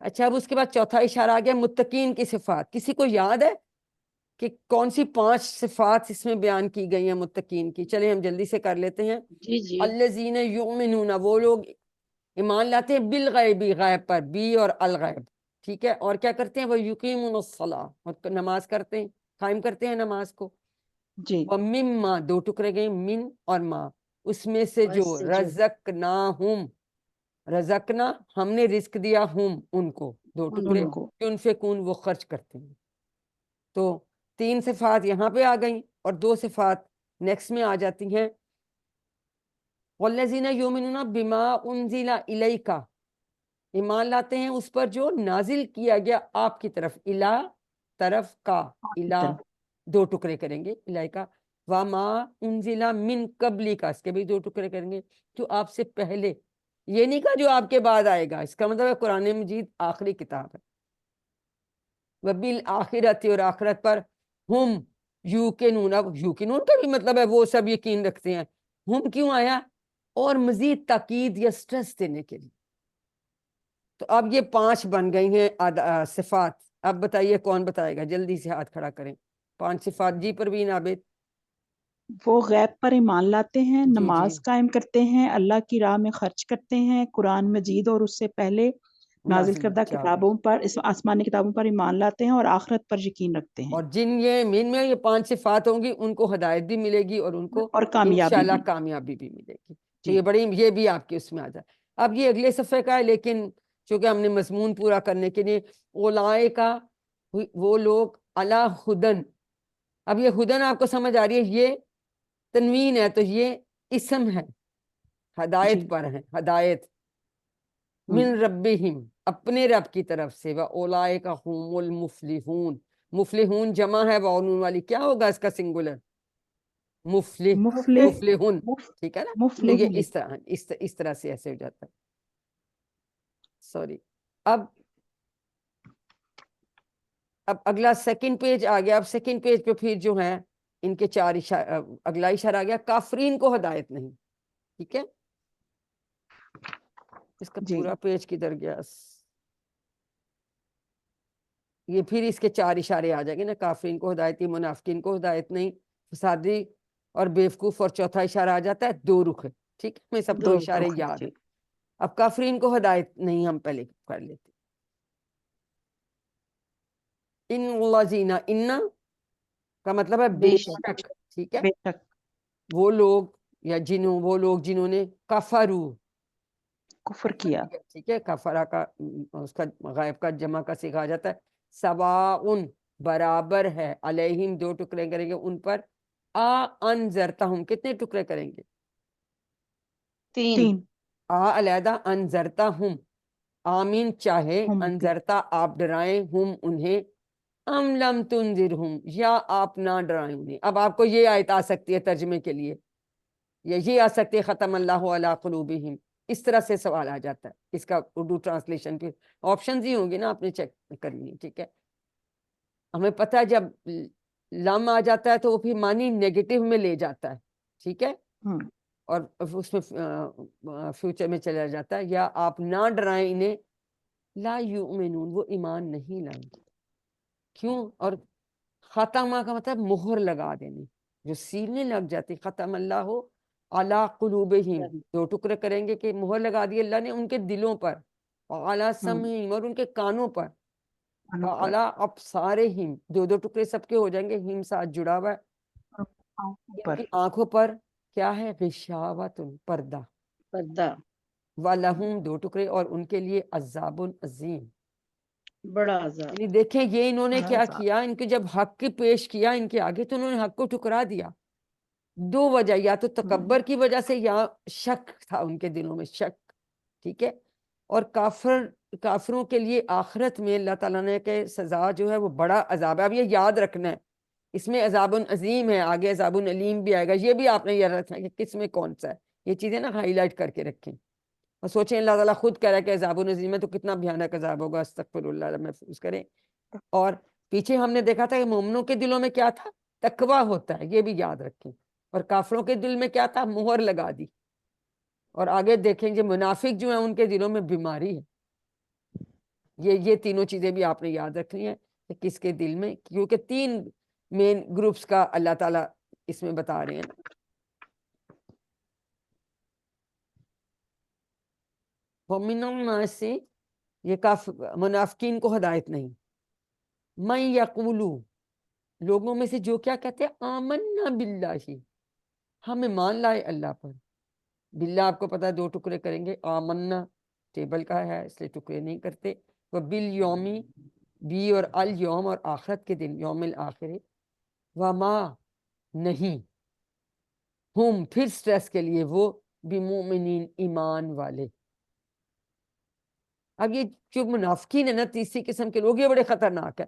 اچھا اب اس کے بعد چوتھا اشارہ آ گیا متقین کی صفات. کسی کو یاد ہے کہ کون سی 5 صفات اس میں بیان کی گئی ہیں متقین کی؟ چلیں ہم جلدی سے کر لیتے ہیں. جی الذین یؤمنون، وہ لوگ ایمان لاتے ہیں بالغیبی، غیب پر، بی اور الغیب، ٹھیک ہے. اور کیا کرتے ہیں؟ وہ یقیمون الصلاۃ، اور نماز کرتے ہیں، قائم کرتے ہیں نماز کو. جی وَمِمَّا، 2 ٹکڑے گئے، من اور ما، اس میں سے جو رزقناہم، رزقنا ہم نے رزق دیا، ہم ان کو، 2 ٹکڑے، ان کو ينفقون وہ خرچ کرتے ہیں. تو 3 صفات یہاں پہ آ گئیں اور 2 صفات نیکسٹ میں آ جاتی ہیں. وَالَّذِينَ يُؤْمِنُونَ بِمَا أُنزِلَ إِلَيْكَ، ایمان لاتے ہیں اس پر جو نازل کیا گیا آپ کی طرف، الہ طرف کا، الہ طرف 2 ٹکڑے کریں گے، الہ کا. وَمَا أُنزِلَ مِن قَبْلِكَ، اس کے بھی 2 ٹکڑے کریں گے، جو آپ سے پہلے. یہ نہیں کہا جو آپ کے بعد آئے گا، اس کا مطلب ہے قرآن مجید آخری کتاب ہے. وَبِالْآخِرَةِ، اور آخرت پر، ہم یوقنون، اب یوقنون کا بھی مطلب ہے وہ سب یقین رکھتے ہیں. ہم کیوں آیا؟ اور مزید تاکید یا سٹریس دینے کے لیے. تو اب یہ 5 بن گئی ہیں صفات. اب بتائیے کون بتائے گا؟ جلدی سے ہاتھ کھڑا کریں. 5 صفات. جی پروین عابد. وہ غیب پر ایمان لاتے ہیں، جی نماز قائم کرتے ہیں، اللہ کی راہ میں خرچ کرتے ہیں، قرآن مجید اور اس سے پہلے نازل کردہ کتابوں پر، اس آسمانی کتابوں پر ایمان لاتے ہیں، اور آخرت پر یقین رکھتے ہیں، اور جن میں یہ 5 صفات ہوں گی ان کو ہدایت بھی ملے گی اور ان کو اور کامیابی انشاءاللہ بھی. کامیابی بھی ملے گی. تو جی یہ بھی آپ کے اس میں آ جائے. اب یہ اگلے صفحے کا ہے، لیکن چونکہ ہم نے مضمون پورا کرنے کے لیے اولئک، وہ لوگ، علی ہدن. اب یہ ہدن آپ کو سمجھ آ رہی ہے، یہ تنوین ہے تو یہ اسم ہے، ہدایت جی پر ہے، ہدایت. من ربہم، اپنے رب کی طرف سے. وَأُولَئِكَ هُمُ الْمُفْلِحُونَ، مفلحون جمع ہے واؤن والی، کیا ہوگا اس کا سنگولر؟ مفلح، مفلح مفلحون، ٹھیک ہے نا. تو مفلح یہ اس طرح سے ایسے ہو جاتا ہے. سوری. اب اگلا سیکنڈ پیج آ گیا. اب سیکنڈ پیج پہ پھر جو ہے ان کے 4 اشارہ، اگلا اشارہ آ گیا، کافرین کو ہدایت نہیں. ٹھیک ہے، اس کا جی پورا پیج کدھر گیا؟ یہ پھر اس کے 4 اشارے آ جائیں گے نا. کافرین کو ہدایت نہیں، منافقین کو ہدایت نہیں، فسادی اور بیوقوف. اور چوتھا اشارہ آ جاتا ہے 2 رخ. ٹھیک ہے، میں سب کو 2 اشارے رخ. یاد جی ہیں. اب کافرین کو ہدایت نہیں ہم پہلے کر لیتے. ان الذین، ان کا مطلب ہے بے بے شک. شک. ٹھیک ہے، بے شک وہ لوگ یا وہ لوگ جنہوں نے کفرو، کفر کیا. ٹھیک ہے. کفرا کا اس کا غائب کا جمع کا صیغہ آ جاتا ہے. سواء، برابر ہے، علیہم 2 ٹکڑے کریں گے ان پر. انذرتہم، کتنے ٹکڑے کریں گے؟ 3. علیحدہ، انذرتہم، آمین چاہے، ہم انذرتا آپ ڈرائیں، ہم انہیں، ام لم تنذرہم، یا آپ نہ ڈرائیں انہیں. اب آپ کو یہ آیت آ سکتی ہے ترجمے کے لیے، یا یہ آ سکتی ہے ختم اللہ علی قلوبہم. اس طرح سے سوال آ جاتا ہے. اس کا اردو ٹرانسلیشن پہ آپشنز ہی ہوں گی نا، آپ نے چیک کرنی. ٹھیک ہے، ہمیں پتہ ہے جب لم آ جاتا ہے تو وہ پھر معنی نیگیٹو میں لے جاتا ہے. ٹھیک ہے، اور اس میں فیوچر میں چلا جاتا ہے. یا آپ نہ ڈرائیں انہیں، لا یؤمنون، وہ ایمان نہیں لائیں. کیوں؟ اور ختمہ کا مطلب مہر لگا دینے، جو سیلنے لگ جاتی. ختم اللہ علی قلوبہم، 2 ٹکڑے کریں گے کہ مہر لگا دی اللہ نے ان کے دلوں پر. وعلی سمعہم، اور ان کے کانوں پر. وعلی ابصارہم، 2 ٹکڑے سب کے ہو جائیں گے، ہم ساتھ جڑا ہوا ہے. ان کی آنکھوں پر کیا ہے؟ غشاوۃ، پردہ. پردہ. وَلَهُمْ، 2 ٹکڑے، اور ان کے لیے عذاب عظیم، بڑا عذاب. یعنی دیکھیں یہ انہوں نے کیا کیا، ان کے جب حق کی پیش کیا ان کے آگے تو انہوں نے حق کو ٹھکرا دیا. 2 وجہ، یا تو تکبر کی وجہ سے، یا شک تھا ان کے دلوں میں، شک. ٹھیک ہے، اور کافروں کے لیے آخرت میں اللہ تعالیٰ نے کہ سزا جو ہے وہ بڑا عذاب ہے. اب یہ یاد رکھنا ہے، اس میں عذاب عظیم ہے، آگے عذاب علیم بھی آئے گا. یہ بھی آپ نے یاد رکھنا ہے کہ کس میں کون سا ہے. یہ چیزیں نا ہائی لائٹ کر کے رکھیں، اور سوچیں اللہ تعالیٰ خود کہہ رہا ہے کہ عذاب عظیم ہے، تو کتنا بھیانک عذاب ہوگا. استغفر اللہ، محفوظ کریں. اور پیچھے ہم نے دیکھا تھا کہ مومنوں کے دلوں میں کیا تھا؟ تقویٰ ہوتا ہے، یہ بھی یاد رکھیں. اور کافروں کے دل میں کیا تھا؟ مہر لگا دی. اور آگے دیکھیں گے منافق جو ہیں ان کے دلوں میں بیماری ہے. یہ تینوں چیزیں بھی آپ نے یاد رکھنی ہے کہ کس کے دل میں، کیونکہ 3 مین گروپس کا اللہ تعالیٰ اس میں بتا رہے ہیں نا. وَمِنَ النَّاسِ، یہ منافقین کو ہدایت نہیں. مَن یقولو، لوگوں میں سے جو کیا کہتے ہیں، آمنا باللہ، ہم ایمان لائے اللہ پر. باللہ آپ کو پتا ہے 2 ٹکڑے کریں گے، آمنا ٹیبل کا ہے اس لیے ٹکڑے نہیں کرتے. وہ بالیومی، بی اور الیوم اور آخرت کے دن، یوم الآخر. وما، نہیں، ہم پھر سٹریس کے لیے وہ بمؤمنین، ایمان والے. اب یہ جو منافقین ہیں نا، تیسری قسم کے لوگ، یہ بڑے خطرناک ہے.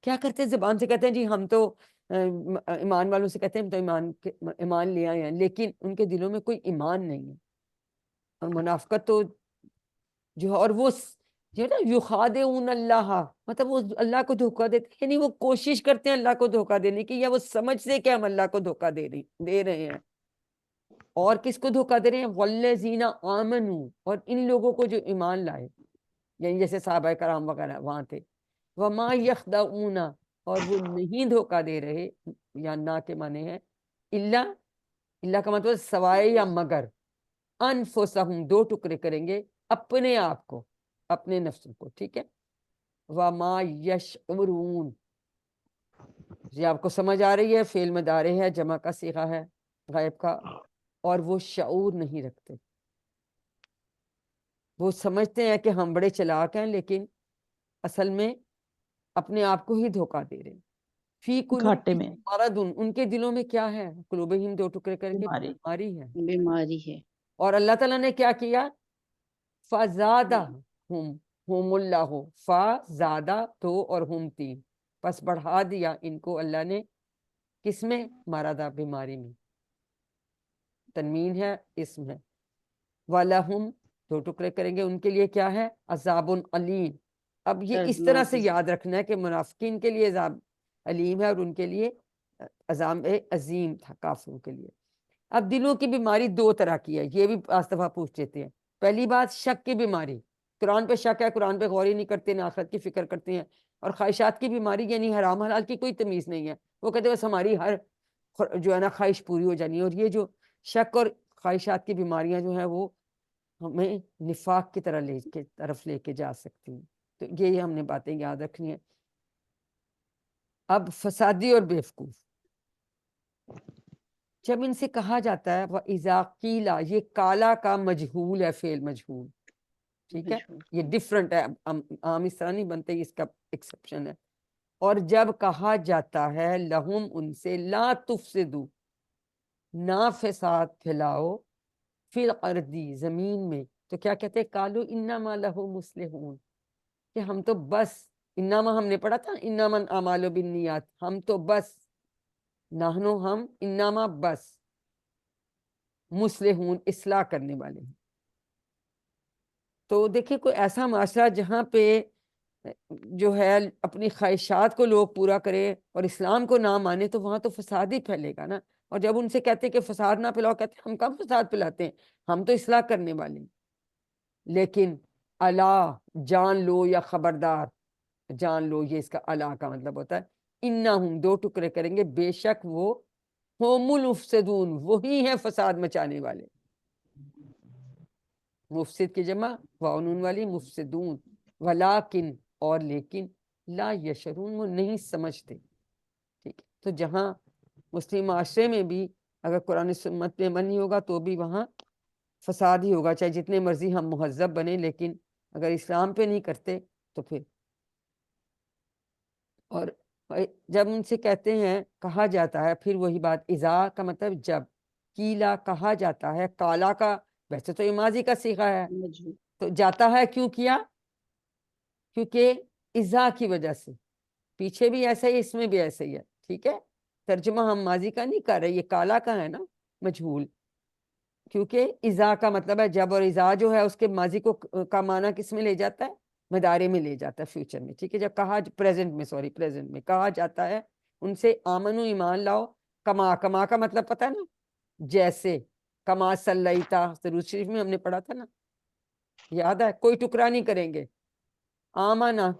کیا کرتے ہیں، زبان سے کہتے ہیں جی ہم تو ایمان والوں سے کہتے ہیں ہم تو ایمان لے آئے ہیں، لیکن ان کے دلوں میں کوئی ایمان نہیں ہے. اور منافقت تو جو، اور وہ جو نا یخادعون اللہ، مطلب وہ اللہ کو دھوکہ دیتے ہیں، یعنی وہ کوشش کرتے ہیں اللہ کو دھوکہ دینے کی، یا وہ سمجھتے کہ ہم اللہ کو دھوکہ دے رہے ہیں. اور کس کو دھوکہ دے رہے ہیں، والذین آمنوا، اور ان لوگوں کو جو ایمان لائے، یعنی جیسے صحابہ کرام وغیرہ وہاں تھے. وما یخدعون، اور وہ نہیں دھوکہ دے رہے، یا نہ کے معنی ہے اللہ کا مطلب سوائے یا مگر، انفسہم، 2 ٹکڑے کریں گے، اپنے آپ کو، اپنے نفسوں کو. ٹھیک ہے. وما یشعرون، یہ آپ کو سمجھ آ رہی ہے، فعل مضارع ہے، جمع کا صیغہ ہے، غائب کا. اور وہ شعور نہیں رکھتے، وہ سمجھتے ہیں کہ ہم بڑے چلاک ہیں، لیکن اصل میں اپنے آپ کو ہی دھوکہ دے رہے ہیں. فی گھاٹے قلوبہم میں مرض، ان کے دلوں میں کیا ہے، قلوبہم 2 ٹکڑے کر کے بیماری. بیماری ہے. بیماری ہے. اور اللہ تعالیٰ نے کیا کیا، فزادہم، ہم اللہ، فا زادہ 2 اور ہم 3، پس بڑھا دیا ان کو اللہ نے، کس میں، مرضا، بیماری میں. تنوین ہے، اسم ہے. وَلَهُمْ، 2 ٹکڑے کریں گے، ان کے لیے کیا ہے، عذاب علیم. اب یہ اس طرح سے یاد رکھنا ہے کہ منافقین کے لیے عذاب علیم ہے، اور ان کے لیے عذاب عظیم تھا کافروں کے لیے. اب دلوں کی بیماری 2 طرح کی ہے، یہ بھی بعض دفعہ پوچھ لیتے ہیں. پہلی بات، شک کی بیماری، قرآن پہ شک ہے، قرآن پہ غور ہی نہیں کرتے، نہ آخرت کی فکر کرتے ہیں. اور خواہشات کی بیماری، یعنی حرام حلال کی کوئی تمیز نہیں ہے، وہ کہتے ہیں بس ہماری ہر جو ہے نا خواہش پوری ہو جانی ہے. اور یہ جو شک اور خواہشات کی بیماریاں جو ہیں، وہ ہمیں نفاق کی طرف لے کے جا سکتی ہیں. تو یہ ہم نے باتیں یاد رکھنی ہیں. اب فسادی اور بیوقوف، جب ان سے کہا جاتا ہے وَإِذَا قِيلَ، یہ کالا کا مجہول ہے، فعل مجہول. ٹھیک ہے، یہ ڈیفرنٹ ہے، عام اس طرح نہیں بنتے، اس کا ایکسپشن ہے. اور جب کہا جاتا ہے لہم، ان سے، لا تفسدو، نہ فساد پھیلاؤ، فی الارض، زمین میں، تو کیا کہتے ہیں، قالوا انما لہ مصلحون، کہ ہم تو بس، انما ہم نے پڑھا تھا، انما الاعمال بالنیات، ہم تو بس، نحنو، ہم، انما بس، مصلحون، اصلاح کرنے والے ہیں. تو دیکھیں کوئی ایسا معاشرہ جہاں پہ جو ہے اپنی خواہشات کو لوگ پورا کرے اور اسلام کو نہ مانے، تو وہاں تو فساد ہی پھیلے گا نا. اور جب ان سے کہتے کہ فساد نہ پھیلاؤ، کہتے ہیں ہم کب فساد پھیلاتے ہیں، ہم تو اصلاح کرنے والے ہیں. لیکن الا، جان لو یا خبردار، جان لو، یہ اس کا الا کا مطلب ہوتا ہے، انہم، 2 ٹکڑے کریں گے، بے شک وہ، ہم المفسدون، وہی ہیں فساد مچانے والے. مفسد کی جمع واؤ والی، مفسدون. ولیکن، اور لیکن، لا یشرون، وہ نہیں سمجھتے. ٹھیک ہے، تو جہاں مسلم معاشرے میں بھی اگر قرآن سنت پہ عمل نہیں ہوگا تو بھی وہاں فساد ہی ہوگا، چاہے جتنے مرضی ہم مہذب بنیں، لیکن اگر اسلام پہ نہیں کرتے تو پھر. اور جب ان سے کہتے ہیں، کہا جاتا ہے، پھر وہی بات، اذا کا مطلب جب، کیلا کہا جاتا ہے، کالا کا ویسے تو یہ ماضی کا صیغہ ہے، تو جاتا ہے کیوں کیا، کیونکہ اذا کی وجہ سے، پیچھے بھی ایسا ہی، اس میں بھی ایسا ہی ہے. ٹھیک ہے، ترجمہ ہم ماضی کا نہیں کر رہے، یہ کالا کا ہے نا، مجہول، کیونکہ اذا کا مطلب ہے جب، اور اذا جو ہے اس کے ماضی کو کا معنی کس میں لے جاتا ہے، مدارے میں لے جاتا ہے، فیوچر میں. ٹھیک ہے، جب کہا، پریزنٹ میں کہا جاتا ہے ان سے، آمنو، ایمان لاؤ، کما، کما کا مطلب پتہ ہے نا، جیسے، کما صلیتا، درود شریف میں ہم نے پڑھا تھا نا، یاد ہے، کوئی ٹکرا نہیں کریں گے. آمنا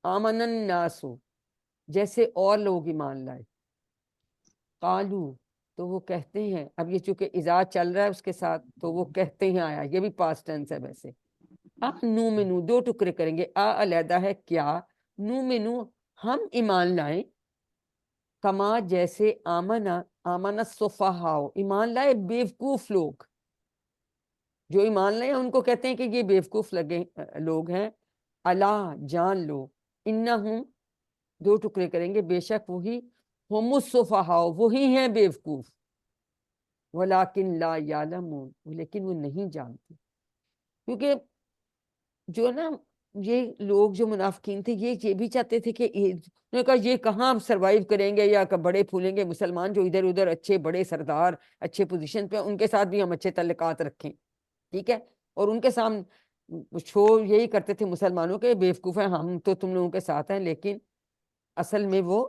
آمن الناسو، جیسے اور لوگ ایمان لائے. قالو، تو وہ کہتے ہیں. اب یہ چونکہ اذا چل رہا ہے اس کے ساتھ تو وہ کہتے ہیں آیا، یہ بھی پاسٹ ٹینس ہے ویسے. نومنو، دو ٹکڑے کریں گے، علیحدہ ہے کیا، نومنو ہم ایمان لائیں، کما جیسے آمنا السفہاء ایمان لائے بیوقوف لوگ. جو ایمان لائے ان کو کہتے ہیں کہ یہ بیوقوف لوگ ہیں. اللہ جان لو، انہم دو ٹکڑے کریں گے، بے شک وہی، ہم السفہاء وہی ہیں بیوقوف، ولیکن لا یعلمون لیکن وہ نہیں جانتے. کیونکہ جو نا یہ لوگ جو منافقین تھے یہ بھی چاہتے تھے کہ انہوں نے کہا یہ کہاں ہم سروائیو کریں گے یا بڑے پھولیں گے. مسلمان جو ادھر ادھر اچھے بڑے سردار اچھے پوزیشن پہ، ان کے ساتھ بھی ہم اچھے تعلقات رکھیں، ٹھیک ہے. اور ان کے سامنے شو یہی کرتے تھے مسلمانوں کے بیوقوف ہیں ہم تو تم لوگوں کے ساتھ ہیں، لیکن اصل میں وہ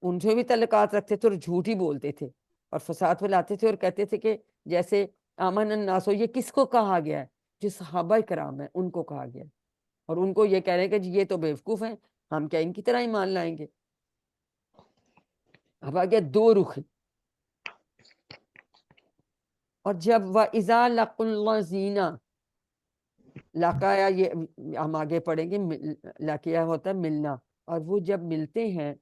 ان سے بھی تعلقات رکھتے تھے اور جھوٹ ہی بولتے تھے اور فساد پھیلاتے تھے، اور کہتے تھے کہ جیسے آمن الناس، یہ کس کو کہا گیا ہے؟ جو صحابہ کرام ہیں ان کو کہا گیا ہے. اور ان کو یہ کہہ رہے ہیں کہ جی یہ تو بیوقوف ہیں، ہم کیا ان کی طرح ایمان لائیں گے. اب آ گیا دو رخ. اور جب وَإِذَا لَقُوا الَّذِينَ، لاقایا یہ ہم آگے پڑھیں گے، لاقیہ ہوتا ہے ملنا. اور وہ جب ملتے ہیں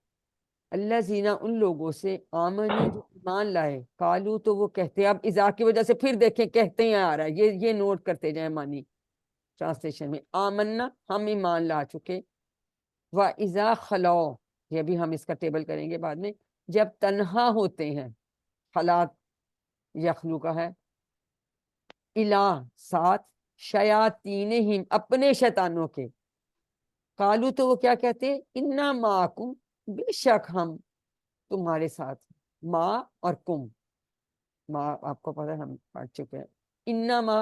الذین ان لوگوں سے، آمنو جو ایمان لائے، قالو تو وہ کہتے ہیں. اب اذا کی وجہ سے پھر دیکھیں کہتے ہیں آ رہا ہے، یہ نوٹ کرتے جائیں مانی ٹرانسلیشن میں. آمنا ہم ایمان لا چکے، وَإِذَا خَلَوْا یہ بھی ہم اس کا ٹیبل کریں گے بعد میں، جب تنہا ہوتے ہیں، خلات یخلو کا ہے، الہ ساتھ، شیاطینہم اپنے شیطانوں کے، قالو تو وہ کیا کہتے ہیں، انا معکم بے شک ہم تمہارے ساتھ. ما اور کم، ما آپ کو پتہ ہے ہم پڑھ چکے ہیں، انما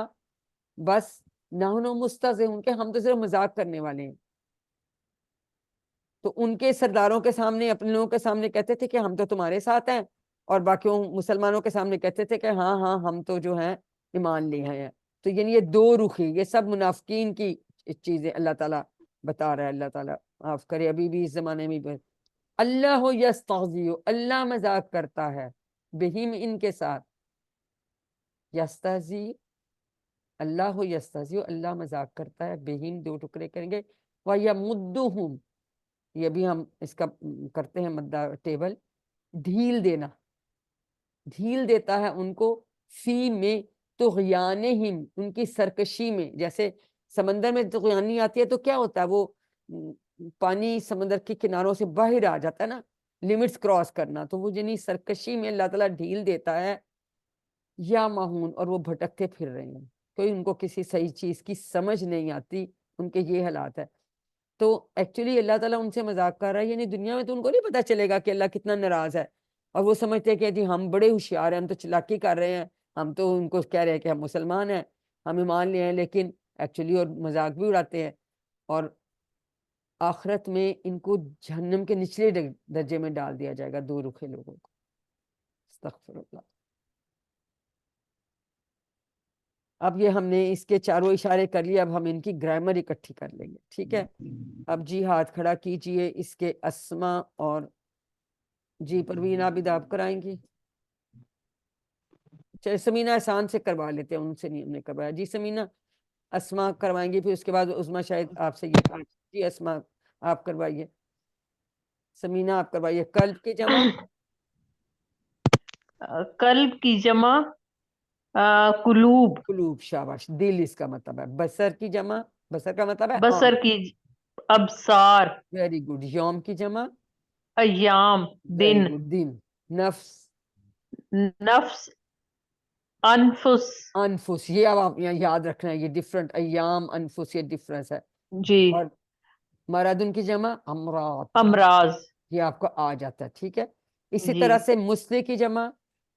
بس، نحن مستہزئون کہ ہم تو صرف مذاق کرنے والے ہیں. تو ان کے سرداروں کے سامنے، اپنے لوگوں کے سامنے کہتے تھے کہ ہم تو تمہارے ساتھ ہیں، اور باقیوں مسلمانوں کے سامنے کہتے تھے کہ ہاں ہاں ہم تو جو ہیں ایمان لے آئے ہیں. تو یعنی یہ دو رخی، یہ سب منافقین کی چیزیں اللہ تعالیٰ بتا رہا ہے. اللہ تعالیٰ معاف کرے، ابھی بھی اس زمانے میں اللہ یستہزئ، اللہ مذاق کرتا ہے، بہم ان کے ساتھ، یستہزئ اللہ یستہزئ اللہ مذاق کرتا ہے، بہم دو ٹکڑے کریں گے، وَیَمُدُّہُم یہ بھی ہم اس کا کرتے ہیں مدہ ٹیبل، ڈھیل دینا، ڈھیل دیتا ہے ان کو، فی میں طغیانہم ان کی سرکشی میں. جیسے سمندر میں طغیانی آتی ہے تو کیا ہوتا ہے، وہ پانی سمندر کے کناروں سے باہر آ جاتا ہے نا، لیمٹس کراس کرنا. تو وہ جنہی سرکشی میں اللہ تعالیٰ ڈھیل دیتا ہے، یا مہون اور وہ بھٹکتے پھر رہے ہیں، کوئی ان کو کسی صحیح چیز کی سمجھ نہیں آتی، ان کے یہ حالات ہے. تو ایکچولی اللہ تعالیٰ ان سے مذاق کر رہا ہے، یعنی دنیا میں تو ان کو نہیں پتہ چلے گا کہ اللہ کتنا ناراض ہے، اور وہ سمجھتے ہیں کہ جی ہم بڑے ہوشیار ہیں، ہم تو چلاکی کر رہے ہیں، ہم تو ان کو کہہ رہے ہیں کہ ہم مسلمان ہیں، ہم ایمان لے ہیں، لیکن ایکچولی اور مذاق بھی اڑاتے ہیں. اور آخرت میں ان کو جہنم کے نچلے درجے میں ڈال دیا جائے گا، دو رخے لوگوں کو. استغفر اللہ. اب یہ ہم نے اس کے چاروں اشارے کر لیے، اب ہم ان کی گرامر اکٹھی کر لیں گے، ٹھیک ہے. اب جی ہاتھ کھڑا کیجئے اس کے اسما، اور جی پروین عابد آپ کرائیں گی. چلے سمینہ احسان سے کروا لیتے ہیں، ان سے نہیں ہم نے کروایا. جی سمینہ اسما کروائیں گی، پھر اس کے بعد عظمیٰ شاید آپ سے یہ کہا. جی اسما آپ کروائیے، سمینہ آپ کروائیے. قلب کی جمع، قلب کی جمع قلوب، قلوب، شاباش. دل اس کا مطلب ہے. بصر کی جمع، بصر کا مطلب ہے بصر کی ابصار، ویری گڈ. یوم کی جمع، ایام ویری دن، گڈ. دن. نفس، نفس، انفس. انفس، یہ اب آپ یہاں یاد رکھنا ہے، یہ ڈفرنٹ، ایام انفس یہ ڈفرنس ہے. جی. اور مرادن کی جمع امراض، امراض. یہ آپ کو آ جاتا ہے، ٹھیک ہے. اسی جی. طرح سے مسلح کی جمع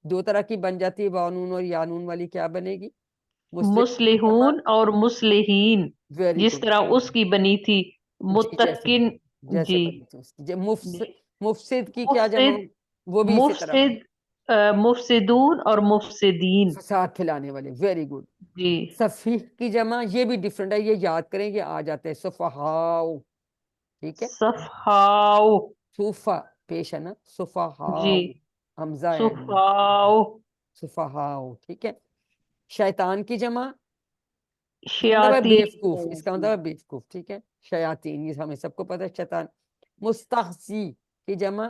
دو طرح کی بن جاتی ہے، بانون اور یانون والی کیا بنے گی؟ مسلحون اور مسلحین، ویری جس گڈ. طرح اس کی بنی تھی جی جیسے متقن. جیسے جی. بنی تھی اس کی. مفسد کی کیا جمع؟ مفسد، وہ بھی اسی طرح مفسد، مفسدون اور مفسدین. فساد پھیلانے والے. Very good. جی. سفیح کی جمع یہ بھی ڈفرنٹ ہے, یہ یاد کریں, یہ آ جاتے ہیں سفہاؤ. ٹھیک ہے, صفحاؤ. صوفہ پیش ہے نا, سفہاؤ جی. حمزہ ہے, صفحاؤ. سفہاؤ. ٹھیک ہے. شیطان کی جمع, اس کا مطلب ہے شیاطین. بیوقوف, اس کا مطلب ہے بیوقوف. ٹھیک ہے, شیاطین, یہ ہمیں سب کو پتہ ہے شیطان. مستہزی کی جمع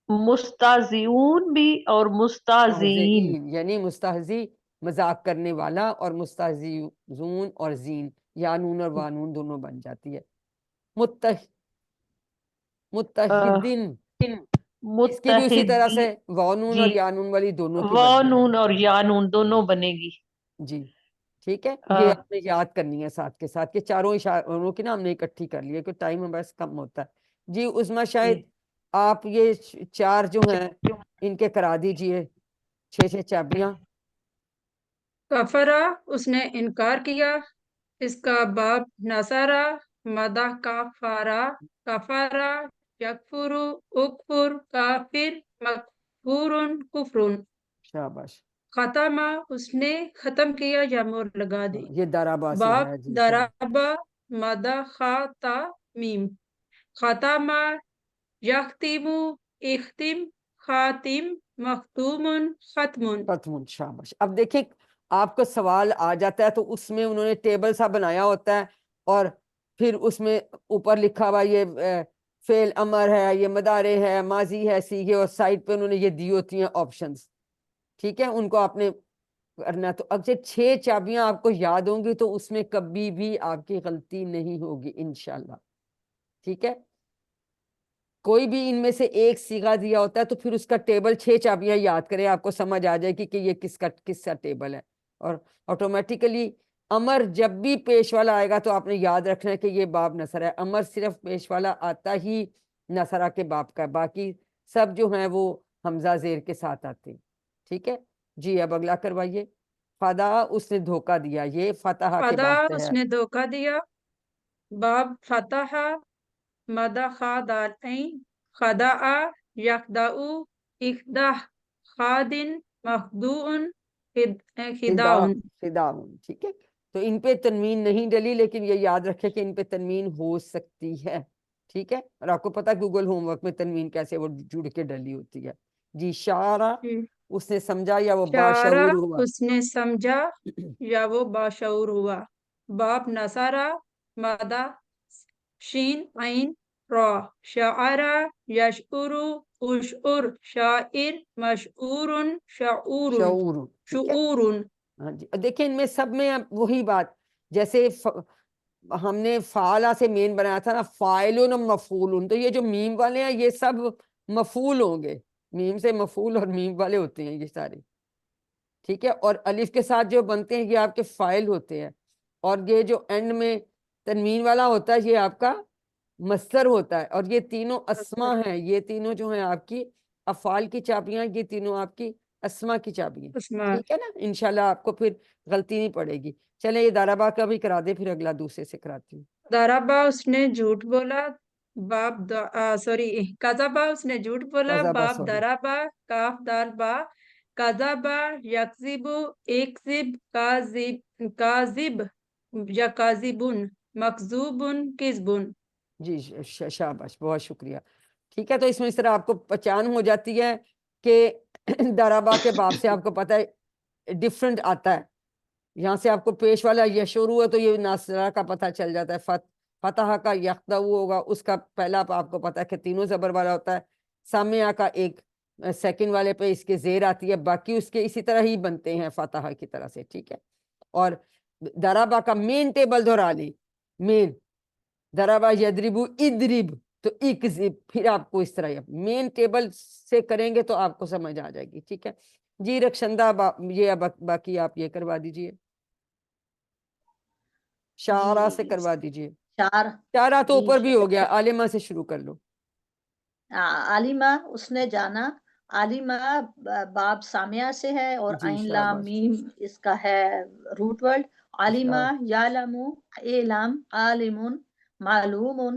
مستہزئون بھی اور مستہزئین. مستہزئین, یعنی مستہزی مذاق کرنے والا, اور مستہزئون اور زین, یا نون اور وانون دونوں بن جاتی ہے. متحدن, اس کی بھی اسی طرح سے وانون جی. اور یانون والی دونوں کی وا بنتی ہے. نون اور یا نون دونوں بنے گی. جی ٹھیک ہے, یہ آپ نے یاد کرنی ہے ساتھ کے ساتھ, کہ چاروں اشاروں کی نا ہم نے اکٹھی کر لی ہے, کہ ٹائم ہمارا بس کم ہوتا ہے. جی عظمیٰ شاید آپ یہ چار جو ہیں ان کے کرا دیجئے 6 چابیاں. کفرا اس نے انکار کیا. اس کا باب نصارا مدہ کافارا کفارا یکفرو اکفر کافر مکفورن کفرن. شاباش. ختمہ اس نے ختم کیا یا مور لگا دی. یہ درابا سے باب ہے جی. درابا مدہ خاتا میم. ختمہ یختیمو اختم خاتم مختومن ختمن. ختم. شاباش. اب دیکھیں آپ کو سوال آ جاتا ہے تو اس میں انہوں نے ٹیبل سا بنایا ہوتا ہے, اور پھر اس میں اوپر لکھا ہوا یہ فعل امر ہے, یہ مضارع ہے, ماضی ہے, سیغے, اور سائڈ پہ انہوں نے یہ دی ہوتی ہیں آپشنز. ٹھیک ہے, ان کو آپ نے کرنا. تو اگر 6 چابیاں آپ کو یاد ہوں گی تو اس میں کبھی بھی آپ کی غلطی نہیں ہوگی انشاءاللہ. ٹھیک ہے, کوئی بھی ان میں سے ایک صیغہ دیا ہوتا ہے تو پھر اس کا ٹیبل 6 چابیاں یاد کریں, آپ کو سمجھ آ جائے گی کہ یہ کس کا ٹیبل ہے. اور آٹومیٹیکلی امر جب بھی پیش والا آئے گا تو آپ نے یاد رکھنا ہے کہ یہ باب نصر ہے. امر صرف پیش والا آتا ہی نصرہ کے باب کا ہے, باقی سب جو ہیں وہ حمزہ زیر کے ساتھ آتے ہیں. ٹھیک ہے جی, اب اگلا کروائیے. فدا اس نے دھوکہ دیا, یہ فتح کے فدا باب سے اس ہے. نے دھوکہ دیا. باب فتح مدہ خادال این خداء یخدعو اخدہ خادن مخدوعن خداعن. خداعن. ٹھیک ہے, تو ان پہ تنوین نہیں ڈلی, لیکن یہ یاد رکھے کہ ان پہ تنوین ہو سکتی ہے. ٹھیک ہے, اور آپ کو پتا گوگل ہوم ورک میں تنوین کیسے وہ جڑ کے ڈلی ہوتی ہے. جی شعرا اس نے سمجھا یا وہ شعرا باشعور ہوا. اس نے سمجھا یا وہ باشعور ہوا. باب نصارا مدہ شین عین را شعرا یشعرو اشعر شاعر مشعور شعور شعور. ٹھیک ہے, شعور. ہاں جی, دیکھیں ان میں سب میں وہی بات, جیسے ہم نے فعلا سے مین بنایا تھا نا, فاعلن اور مفعولن, تو یہ جو میم والے ہیں یہ سب مفعول ہوں گے. میم سے مفعول اور میم والے ہوتے ہیں یہ سارے. ٹھیک ہے, اور الف کے ساتھ جو بنتے ہیں یہ آپ کے فاعل ہوتے ہیں, اور یہ جو اینڈ میں تنوین والا ہوتا ہے یہ آپ کا مصدر ہوتا ہے. اور یہ تینوں اسما ہیں, یہ تینوں جو ہیں آپ کی افعال کی چابیاں, یہ تینوں آپ کی اسما کی چابیاں. اسما. ٹھیک ہے نا, انشاءاللہ آپ کو پھر غلطی نہیں پڑے گی. چلیں یہ دارابا کا بھی کرا دے, پھر اگلا دوسرے سے کراتی ہوں. دربا اس نے جھوٹ بولا. باب سوری کذبا اس نے جھوٹ بولا. قذبہ, باب sorry. دربا کاف دال با کذبا یکذب اکذب کاذب یا کاذبن مکذوبن کذبن. جی شاباش, بہت شکریہ. ٹھیک ہے, تو اس میں اس طرح آپ کو پہچان ہو جاتی ہے کہ درابا کے باب سے آپ کو پتہ ہے ڈفرنٹ آتا ہے. یہاں سے آپ کو پیش والا یشورو ہے تو یہ ناصرہ کا پتہ چل جاتا ہے. فتح کا یخدعو ہوگا, اس کا پہلا آپ کو پتہ ہے کہ تینوں زبر والا ہوتا ہے. سامعہ کا ایک سیکنڈ والے پہ اس کے زیر آتی ہے, باقی اس کے اسی طرح ہی بنتے ہیں فتح کی طرح سے. ٹھیک ہے, اور درابا کا مین ٹیبل دہرا لیں. مین درابا یدربو ادرب تو اکذب, پھر آپ کو اس طرح مین ٹیبل سے کریں گے تو آپ کو سمجھ آ جائے گی. ٹھیک ہے جی, رخشندہ یہ باقی آپ یہ کروا دیجئے, شعرا سے کروا دیجئے. شعرا تو اوپر بھی ہو گیا, عالمہ سے شروع کر لو. عالمہ اس نے جانا. عالمہ باب سامعہ سے ہے, اور جی عین لام شاباش. میم اس کا ہے روٹ ورڈ. عالمہ یعلم اعلم عالم معلوم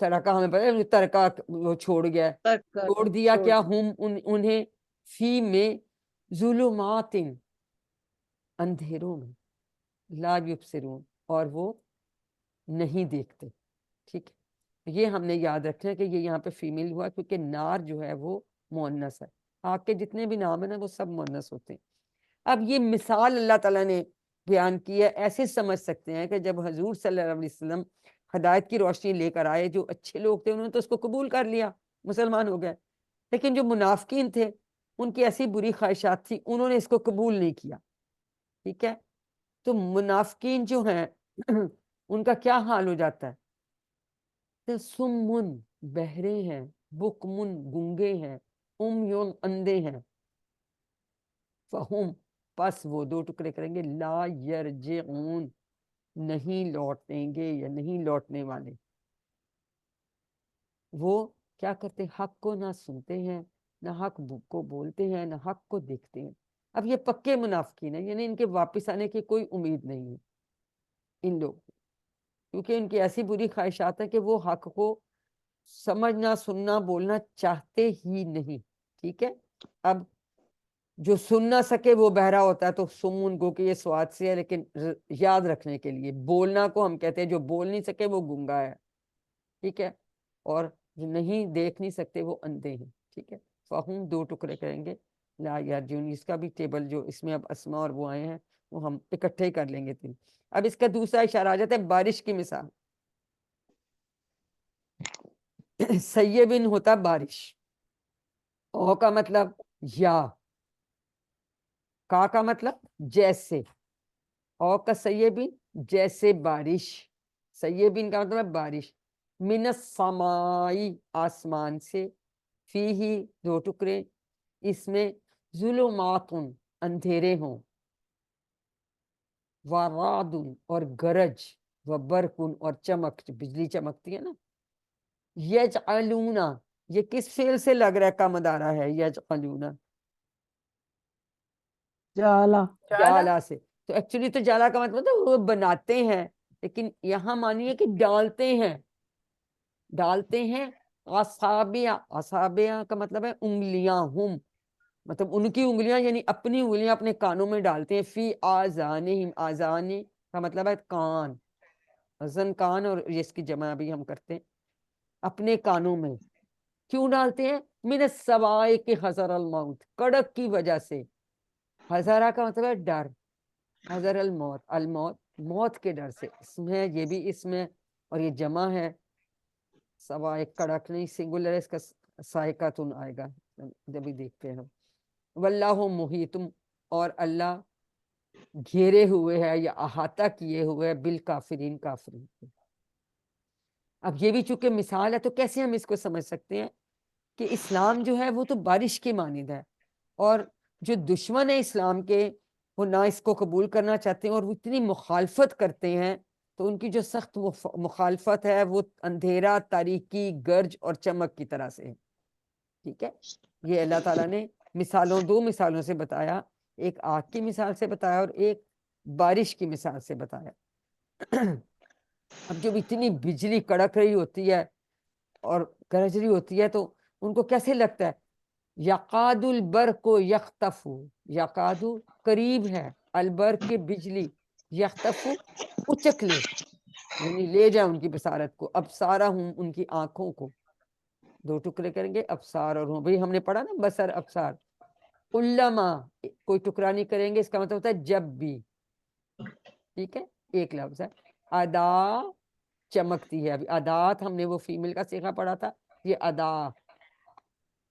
ترکا ہمیں پتہ ہے ترکا وہ چھوڑ گیا، چھوڑ دیا کیا، انہیں فی میں ظلمات اندھیروں میں، لا یبصرون اور وہ نہیں دیکھتے. ٹھیک ہے، یہ ہم نے یاد رکھنا ہے کہ یہ یہاں پہ فیمیل ہوا کیونکہ نار جو ہے وہ مؤنث ہے. آگ کے جتنے بھی نام ہیں نا وہ سب مؤنث ہوتے ہیں. اب یہ مثال اللہ تعالیٰ نے بیان کی ہے، ایسے سمجھ سکتے ہیں کہ جب حضور صلی اللہ علیہ وسلم ہدایت کی روشنی لے کر آئے، جو اچھے لوگ تھے انہوں نے تو اس کو قبول کر لیا، مسلمان ہو گئے، لیکن جو منافقین تھے ان کی ایسی بری خواہشات تھی، انہوں نے اس کو قبول نہیں کیا. ٹھیک ہے، تو منافقین جو ہیں ان کا کیا حال ہو جاتا ہے؟ سمن بہرے ہیں، بکمن گنگے ہیں، امیون اندھے ہیں، فہم پس وہ دو ٹکڑے کریں گے، لا یرجعون نہیں لوٹیں گے یا نہیں لوٹنے والے. وہ کیا کرتے، حق کو نہ سنتے ہیں، نہ حق کو بولتے ہیں، نہ حق کو دیکھتے ہیں. اب یہ پکے منافقین ہیں، یعنی ان کے واپس آنے کی کوئی امید نہیں ہے ان لوگ، کیونکہ ان کی ایسی بری خواہشات ہیں کہ وہ حق کو سمجھنا، سننا، بولنا چاہتے ہی نہیں. ٹھیک ہے، اب جو سن نہ سکے وہ بہرا ہوتا ہے، تو سمون گو کہ یہ سواد سے ہے، لیکن یاد رکھنے کے لیے بولنا کو ہم کہتے ہیں جو بول نہیں سکے وہ گنگا ہے. ٹھیک ہے، اور جو نہیں دیکھ نہیں سکتے وہ اندھے ہیں. ٹھیک ہے، فہم دو ٹکڑے کریں گے، لا یرجعون. اس کا بھی ٹیبل جو اس میں اب اسماء اور وہ آئے ہیں وہ ہم اکٹھے ہی کر لیں گے تین. اب اس کا دوسرا اشارہ آ جاتا ہے بارش کی مثال. سیبن ہوتا بارش، او کا مطلب یا، کا مطلب جیسے، او کا سیبن جیسے بارش. سیبن کا مطلب بارش. من السمائی آسمان سے، فی ہی دو ٹکڑے، اس میں ظلمات اندھیرے ہوں، ورعد اور گرج، وبرق اور چمک، بجلی چمکتی ہے نا. یجعلون یہ کس فعل سے لگ رہا ہے، کا مدارہ ہے، یجعلون جالا جالا سے. تو ایکچولی تو جالا کا مطلب ہے وہ بناتے ہیں، لیکن یہاں مانیے کہ ڈالتے ہیں، ڈالتے ہیں. اصابع، اصابع کا مطلب ہے انگلیاں، ہم مطلب ان کی انگلیاں، یعنی اپنی انگلیاں اپنے کانوں میں ڈالتے ہیں. فی آذانہم، آذان کا مطلب ہے کان، اذن کان، اور اس کی جمع بھی ہم کرتے ہیں، اپنے کانوں میں. کیوں ڈالتے ہیں؟ من السوائق حذر الموت، کڑک کی وجہ سے. حذرہ کا مطلب ہے ڈر، حذر الموت، الموت موت کے ڈر سے. اسم ہے یہ بھی، اسم ہے اور یہ جمع ہے. سوائق کڑک نہیں، سنگولر ہے اس کا، سائقاتن آئے گا جب بھی دیکھتے ہیں ہم. واللہ محیطم اور اللہ گھیرے ہوئے ہے یا احاطہ کیے ہوئے ہے بالکافرین، کافرین. اب یہ بھی چونکہ مثال ہے تو کیسے ہم اس کو سمجھ سکتے ہیں کہ اسلام جو ہے وہ تو بارش کی مانند ہے، اور جو دشمن ہے اسلام کے وہ نہ اس کو قبول کرنا چاہتے ہیں اور وہ اتنی مخالفت کرتے ہیں، تو ان کی جو سخت مخالفت ہے وہ اندھیرا، تاریکی، گرج اور چمک کی طرح سے ہے. ٹھیک ہے، یہ اللہ تعالیٰ نے مثالوں، دو مثالوں سے بتایا، ایک آگ کی مثال سے بتایا اور ایک بارش کی مثال سے بتایا. اب جب اتنی بجلی کڑک رہی ہوتی ہے اور گرج رہی ہوتی ہے تو ان کو کیسے لگتا ہے؟ یقاد البرق یخطف، یقاد قریب ہے، البرق کے بجلی، یخطف اچک لے، یعنی لے جائے ان کی بصارت کو، ابصارہم ان کی آنکھوں کو. دو ٹکڑے کریں گے، ابصار اور ہوں. بھئی ہم نے پڑھا نا بصر ابصار. علما کوئی ٹکڑا نہیں کریں گے، اس کا مطلب ہوتا ہے جب بھی. ٹھیک ہے، ایک لفظ ہے. ادا چمکتی ہے. ابھی ادات ہم نے وہ فیمیل کا صیغہ پڑھا تھا، یہ ادا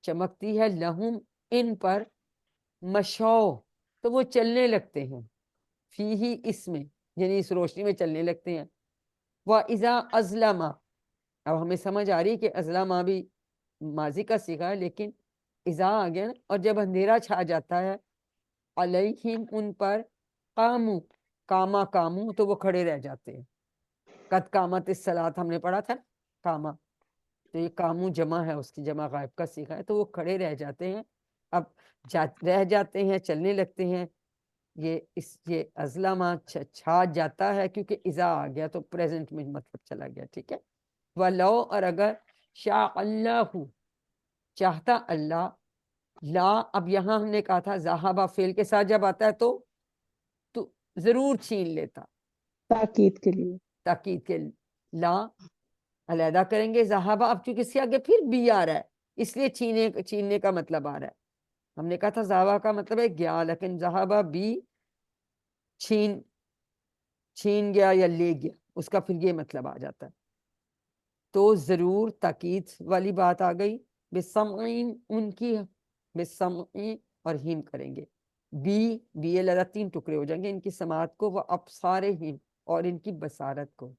چمکتی ہے. لہم ان پر، مشو تو وہ چلنے لگتے ہیں، فی ہی اس میں یعنی اس روشنی میں چلنے لگتے ہیں. وَإِذَا أَظْلَمَ اب ہمیں سمجھ آ رہی کہ ازلما بھی ماضی کا صیغہ ہے، لیکن اذا آ گیا نا، اور جب اندھیرا چھا جاتا ہے، علیہم ان پر، قامو کاما کامو تو وہ کھڑے رہ جاتے ہیں. قد قامت الصلاۃ ہم نے پڑھا تھا، کاما تو یہ کامو جمع ہے، اس کی جمع غائب کا صیغہ ہے، تو وہ کھڑے رہ جاتے ہیں. اب رہ جاتے ہیں، چلنے لگتے ہیں. یہ ازلما چھا جاتا ہے کیونکہ اذا آ گیا تو پریزنٹ میں مطلب چلا گیا. ٹھیک ہے، ولو اور اگر شاء اللہ چاہتا اللہ لا اب یہاں ہم نے کہا تھا ذہبہ فعل کے ساتھ جب آتا ہے تو ضرور چھین لیتا تاکید کے لیے تاکید کے لا علیحدہ کریں گے ذہبہ اب چونکہ اس کے آگے پھر بھی آ رہا ہے اس لیے چھیننے کا مطلب آ رہا ہے ہم نے کہا تھا ذہبہ کا مطلب ہے گیا لیکن ذہبہ بھی چھین گیا یا لے گیا اس کا پھر یہ مطلب آ جاتا ہے تو ضرور تاکید والی بات آ گئی بسمعین ان کی بسمعین اور ہیم کریں گے بی لگا 3 ٹکڑے ہو جائیں گے ان کی سماعت کو وہ ابصارہم اور ان کی بصارت کو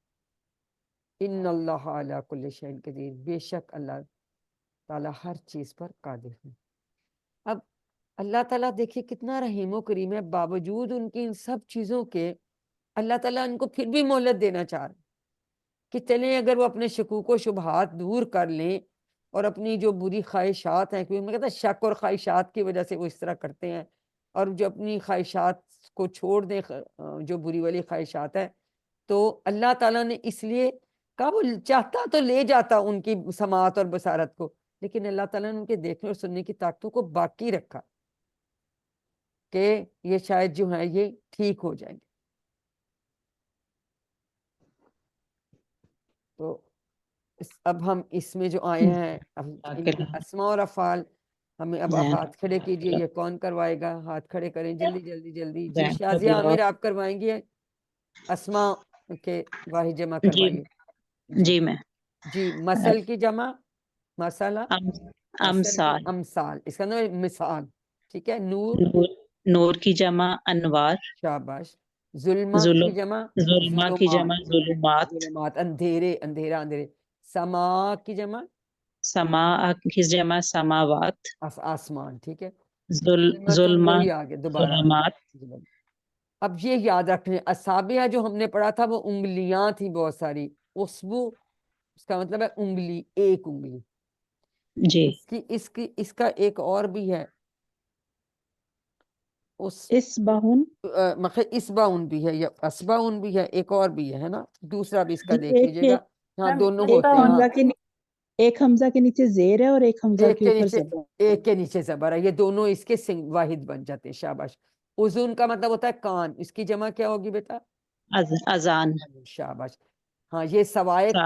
ان اللہ علی کل شیء قدیر بے شک اللہ تعالیٰ ہر چیز پر قادر ہے اب اللہ تعالیٰ دیکھیے کتنا رحیم و کریم ہے باوجود ان کی ان سب چیزوں کے اللہ تعالیٰ ان کو پھر بھی مہلت دینا چاہ رہے کہ چلیں اگر وہ اپنے شکوک و شبہات دور کر لیں اور اپنی جو بری خواہشات ہیں کیونکہ میں کہتا شک اور خواہشات کی وجہ سے وہ اس طرح کرتے ہیں اور جو اپنی خواہشات کو چھوڑ دیں جو بری والی خواہشات ہے تو اللہ تعالیٰ نے اس لیے کہا وہ چاہتا تو لے جاتا ان کی سماعت اور بصارت کو لیکن اللہ تعالیٰ نے ان کے دیکھنے اور سننے کی طاقتوں کو باقی رکھا کہ یہ شاید جو ہے یہ ٹھیک ہو جائیں گے تو اب ہم اس میں جو آئے ہیں ان کی اسماء اور افعال ہمیں اب آپ ہاتھ کھڑے کیجئے یہ کون کروائے گا ہاتھ کھڑے کریں جلدی جلدی جلدی جی شازیہ عامر آپ کروائیں گے اسماء کے واحد جمع کروائیے جی میں جی مثل کی جمع مسئلہ امثال امثال اس کا نام مثال ٹھیک ہے نور نور کی جمع انوار شاباش ظلمات کی جمع ظلمہ کی جمع ظلمات ظلمات اندھیرے اندھیرا اندھیرے سما کی جمع سماع کی جمع سماوات آسمان ٹھیک ہے ظلمہ وہی آگے دوبارہ ظلمات اب یہ یاد رکھنے اصابعہ جو ہم نے پڑھا تھا وہ انگلیاں تھیں بہت ساری اصبع اس کا مطلب ہے انگلی ایک انگلی جی اس کا ایک اور بھی ہے اسباؤن بھی ہے یا اسباؤن بھی ہے ایک اور بھی ہے نا دوسرا بھی اس کا دیکھ لیجئے گا ہاں دونوں ہوتے ہیں ایک حمزہ کے نیچے زیر ہے اور ایک حمزہ کے اوپر زبر ایک کے نیچے زبر ہے یہ دونوں اس کے واحد بن جاتے ہیں شاباش اذن کا مطلب ہوتا ہے کان اس کی جمع کیا ہوگی بیٹا اذان شاباش ہاں یہ سوائق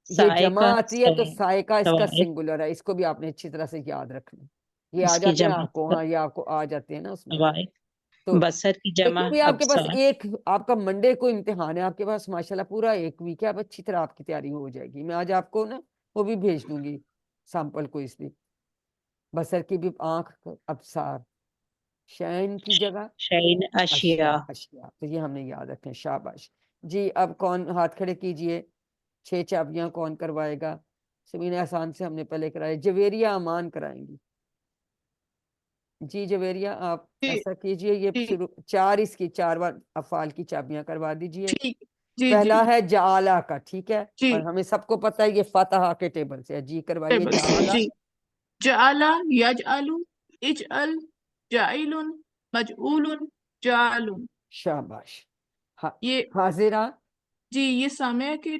یہ جمع آتی ہے تو سائقہ اس کا سنگولر ہے اس کو بھی آپ نے اچھی طرح سے یاد رکھنا یہ آ جاتے ہیں آپ کو ہاں یہ آپ کو آ جاتے ہیں نا اس میں تو بصر کی جمع بھی آپ کے پاس ایک آپ کا منڈے کو امتحان ہے آپ کے پاس ماشاءاللہ پورا ایک ویک ہے اب اچھی طرح آپ کی تیاری ہو جائے گی میں آج آپ کو نا وہ بھی بھیج دوں گی سیمپل کو اس لیے بصر کی بھی آنکھ ابصار شین کی جگہ شین اشیاء تو یہ ہم نے یاد رکھیں شاباش جی اب کون ہاتھ کھڑے کیجئے 6 چابیاں کون کروائے گا سمین احسان سے ہم نے پہلے کرائے جویریہ امان کرائیں گی جی جویریہ آپ ایسا کیجئے یہ شروع 4 اس کی 4 افعال کی چابیاں کروا دیجئے پہلا ہے جعالہ کا ٹھیک ہے اور ہمیں سب کو پتہ ہے یہ فتح کے ٹیبل سے ہے جی کروائیے جعالہ جعالہ یجعل اجعل جاعل مجعول جعل شاباش یہ حاضرہ جی یہ سامعہ کے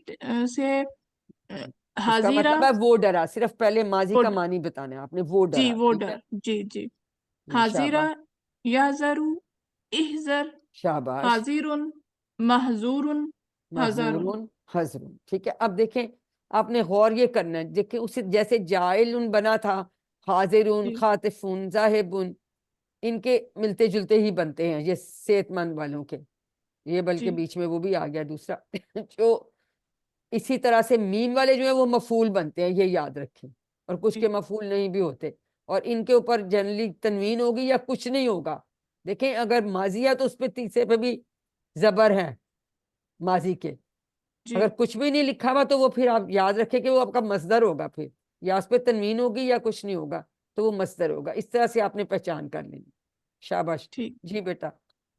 سے اس کا مطلب ہے وہ ڈرا صرف پہلے ماضی کا معنی بتانا ہے آپ نے وہ ڈرا جی وہ ڈر جی جی حاضرہ یحذر احذر شاباش حاضر محذور حذر حذر ٹھیک ہے اب دیکھیں آپ نے غور یہ کرنا ہے دیکھیں اسے جیسے جائل بنا تھا حاضرون خاطفون ذاہبون ان کے ملتے جلتے ہی بنتے ہیں یہ صحت مند والوں کے یہ بلکہ بیچ میں وہ بھی آ گیا دوسرا جو اسی طرح سے میم والے جو ہیں وہ مفعول بنتے ہیں یہ یاد رکھیں اور کچھ کے مفعول نہیں بھی ہوتے اور ان کے اوپر جنرلی تنوین ہوگی یا کچھ نہیں ہوگا دیکھیں اگر ماضی ہے تو اس پہ تیسرے پہ بھی زبر ہے ماضی کے اگر کچھ بھی نہیں لکھا ہوا تو وہ پھر آپ یاد رکھیں کہ وہ آپ کا مصدر ہوگا پھر یا اس پہ تنوین ہوگی یا کچھ نہیں ہوگا تو وہ مصدر ہوگا اس طرح سے آپ نے پہچان کر لینی شاباش جی بیٹا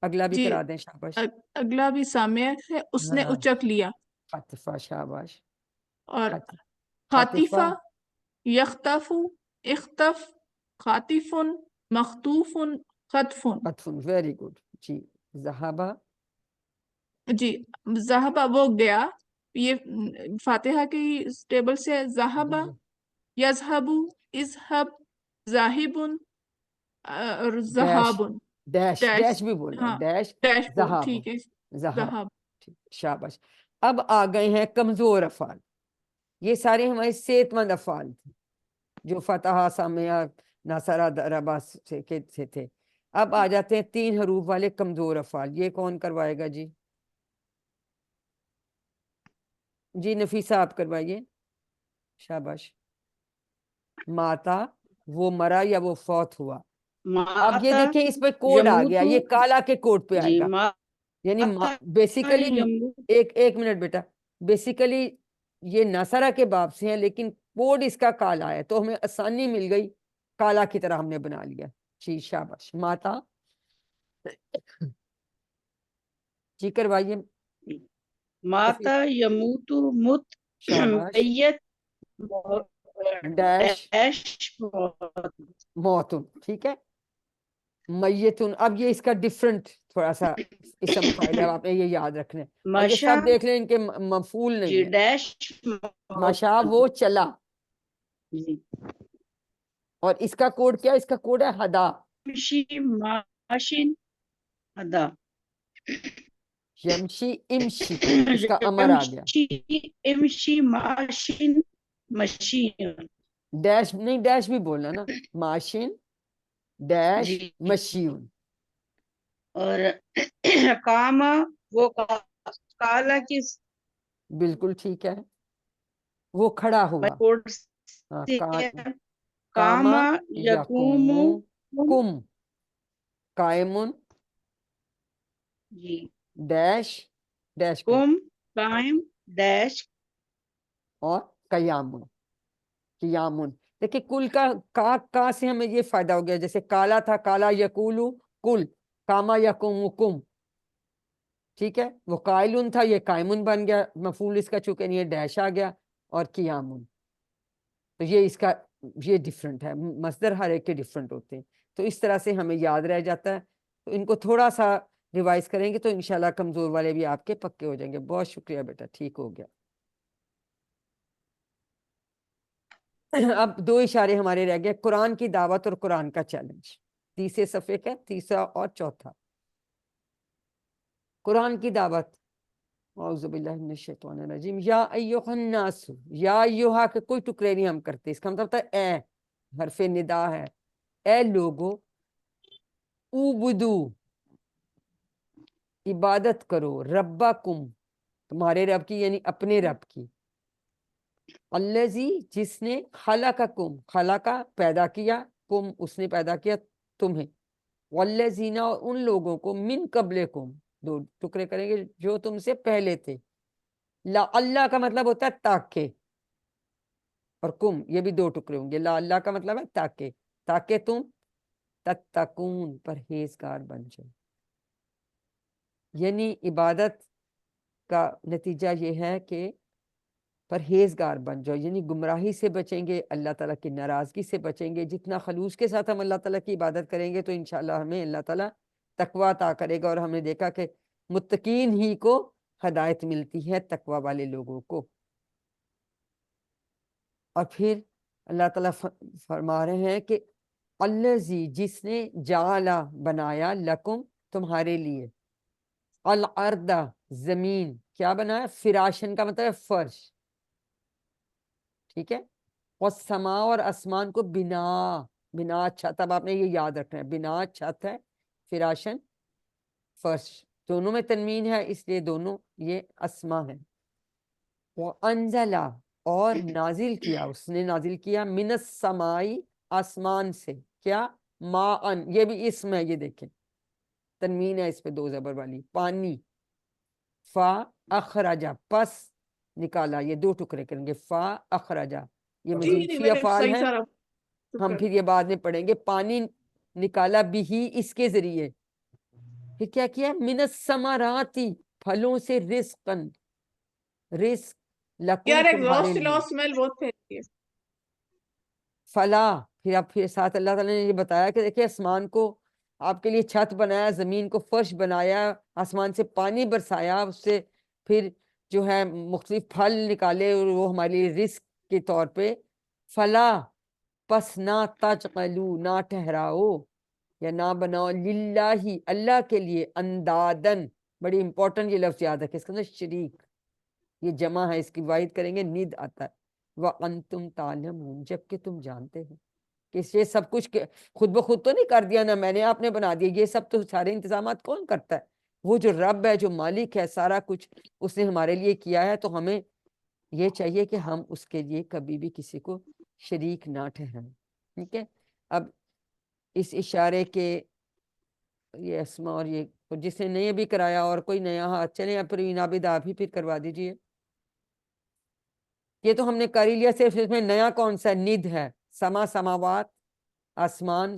اگلا بھی کرا دیں شاباش اگلا بھی سامع ہے اس نے اچک لیا خاطفہ شاباش اور خاطفہ یختف اختف خاطف مخطوف خطف ویری گڈ جی ذہبہ جی ذہبہ وہ گیا یہ فاتحہ کی ٹیبل سے ذہبہ، یذہبو، اذہب، ذاہبن اور ڈیش ذہابن. ڈیش ڈیش، ڈیش بھی بولنا ہے، ہاں ڈیش ڈیش بول، ذہاب ٹھیک ہے. ذہاب. ذہاب. ٹھیک، شاباش. اب آ گئے ہیں کمزور افعال. یہ سارے ہمارے صحت مند افعال تھے جو فتح، سامعہ، نصرہ، ضربہ سے تھے. اب آ جاتے ہیں 3 حروف والے کمزور افعال. یہ کون کروائے گا جی؟ جی نفیسہ آپ کروائیے. شاباش. ماتا، وہ مرا یا وہ فوت ہوا. اب یہ ماتا دیکھیں اس پہ کوڈ آ گیا، یموتو. یہ کالا کے کوڈ پہ آئے جی گا. یعنی ماتا بیسیکلی یموت. ایک منٹ بیٹا، بیسیکلی یہ نصرہ کے باب سے ہیں لیکن کوڈ اس کا کالا ہے، تو ہمیں آسانی مل گئی، کالا کی طرح ہم نے بنا لیا. جی شاباش. ماتا جی کروائیے. ماتا یموتو مت شاباش. میت ڈیش ڈیش موتن. ٹھیک ہے. میتن. اب یہ اس کا ڈفرنٹ تھوڑا سا اسم فاعل ہے، آپ نے یہ یاد رکھنا ہے. اور یہ مشا. سب دیکھ لیں ان کے مفعول جی نہیں ہے. ڈیش مشا وہ چلا، جی اور اس کا کوڈ کیا ہے؟ اس کا کوڈ ہے ہدا. یمشی ماشین ادا. یمشی امشی، اس کا امر آ گیا. یمشی امشی ماشین مشین. ڈیش نہیں، ڈیش بھی بولنا نا. ماشین ڈیش جی مشیون. اور کاما وہ کالا کس بالکل ٹھیک ہے، وہ کھڑا ہوا. کوڈ ہاں، سے کاما کاما یقوم یقوم کم، قائمن جی ڈیش ڈیش پہ، کم قائم ڈیش اور قیامن قیامن. دیکھیں کل کا سے ہمیں یہ فائدہ ہو گیا، جیسے کالا تھا، کالا یقولو کل، کاما یقوم کم. ٹھیک ہے. وہ قائلن تھا، یہ قائمن بن گیا مفعول اس کا، چونکہ یہ ڈیش آ گیا. اور قیامن. تو یہ اس کا یہ ڈفرنٹ ہے، مصدر ہر ایک کے ڈفرنٹ ہوتے ہیں. تو اس طرح سے ہمیں یاد رہ جاتا ہے. تو ان کو تھوڑا سا ریوائز کریں گے تو انشاءاللہ کمزور والے بھی آپ کے پکے ہو جائیں گے. بہت شکریہ بیٹا، ٹھیک ہو گیا. اب 2 اشارے ہمارے رہ گئے، قرآن کی دعوت اور قرآن کا چیلنج. تیسرے صفحے کا 3 اور 4. قرآن کی دعوت. اعوذ باللہ من الشیطان الرجیم. یا ایھا الناس، یا ایھا کے کوئی ٹکڑے نہیں ہم کرتے، اس کا مطلب ہے اے، حرف ندا ہے. اے لوگو، اعبدو عبادت کرو، ربکم تمہارے رب کی، یعنی اپنے رب کی. الذی جس نے، خلقکم خلقا پیدا کیا، کم اس نے پیدا کیا تمہیں، والذین اور ان لوگوں کو، من قبلکم 2 ٹکڑے کریں گے، جو تم سے پہلے تھے. لا اللہ کا مطلب ہوتا ہے تاکہ، اور کم یہ بھی 2 ٹکڑے ہوں گے. لا اللہ کا مطلب ہے تاکہ تم تتقون پرہیزگار بن جاؤ. یعنی عبادت کا نتیجہ یہ ہے کہ پرہیزگار بن جاؤ، یعنی گمراہی سے بچیں گے، اللہ تعالیٰ کی ناراضگی سے بچیں گے. جتنا خلوص کے ساتھ ہم اللہ تعالیٰ کی عبادت کریں گے تو انشاءاللہ ہمیں اللہ تعالیٰ تقویٰ عطا کرے گا. اور ہم نے دیکھا کہ متقین ہی کو ہدایت ملتی ہے، تقویٰ والے لوگوں کو. اور پھر اللہ تعالیٰ فرما رہے ہیں کہ الذی جس نے، جعلا بنایا، لکم تمہارے لیے، الارض زمین کیا بنایا؟ فراشن کا مطلب ہے فرش. ٹھیک ہے. والسماء اور آسمان کو بنا چھت. اب آپ نے یہ یاد رکھنا ہے، بنا چھت ہے، فراشن فرش، دونوں میں تنوین ہے اس لیے دونوں یہ اسما ہے. وانزل اور نازل کیا، اس نے نازل کیا، من السماء آسمان سے، کیا؟ ماءن یہ بھی اسم ہے، یہ دیکھیں تنوین ہے اس پہ 2 زبر والی، پانی. فا اخرجا پس نکالا، یہ 2 ٹکڑے کریں گے. فا اخرجا یہ جی مزید جی فی میں نے افعال صحیح ہیں، سارا ہم پھر یہ بعد میں پڑھیں گے. پانی نکالا بھی اس کے ذریعے. پھر کیا کیا؟ من الثمراتی پھلوں سے، رزقن رزق، لکم یار تمہارے ایگزاسٹ لیے. لا اسمیل بہت پھیلتی ہے. فلا پھر ساتھ اللہ تعالیٰ نے یہ بتایا کہ دیکھیں آسمان کو آپ کے لیے چھت بنایا، زمین کو فرش بنایا، آسمان سے پانی برسایا، اس سے پھر جو ہے مختلف پھل نکالے اور وہ ہمارے لیے رزق کے طور پہ، فلا پس نہ تجعلوا نہ ٹھہراؤ یا نہ بناؤ للہ اللہ کے لیے اندادن، بڑی امپورٹنٹ یہ لفظ یاد رکھیں، اس کے اندر شریک، یہ جمع ہے، اس کی واحد کریں گے ند آتا ہے، وَأَنْتُمْ تَعْلَمُونَ جبکہ تم جانتے ہو کہ یہ سب کچھ خود بخود تو نہیں کر دیا نا میں نے، آپ نے بنا دیا، یہ سب تو سارے انتظامات کون کرتا ہے؟ وہ جو رب ہے، جو مالک ہے، سارا کچھ اس نے ہمارے لیے کیا ہے، تو ہمیں یہ چاہیے کہ ہم اس کے لیے کبھی بھی کسی کو شریک نہ ٹھہرائیں، ٹھیک ہے؟ اب اس اشارے کے یہ اسما اور یہ جس نے نہیں بھی کرایا اور کوئی نیا ہاتھ چلیں، اب پھر عابد آپ ہی پھر کروا دیجئے۔ یہ تو ہم نے کر ہی لیا، صرف اس میں نیا کون سا ند ہے؟ سما سماوات، آسمان،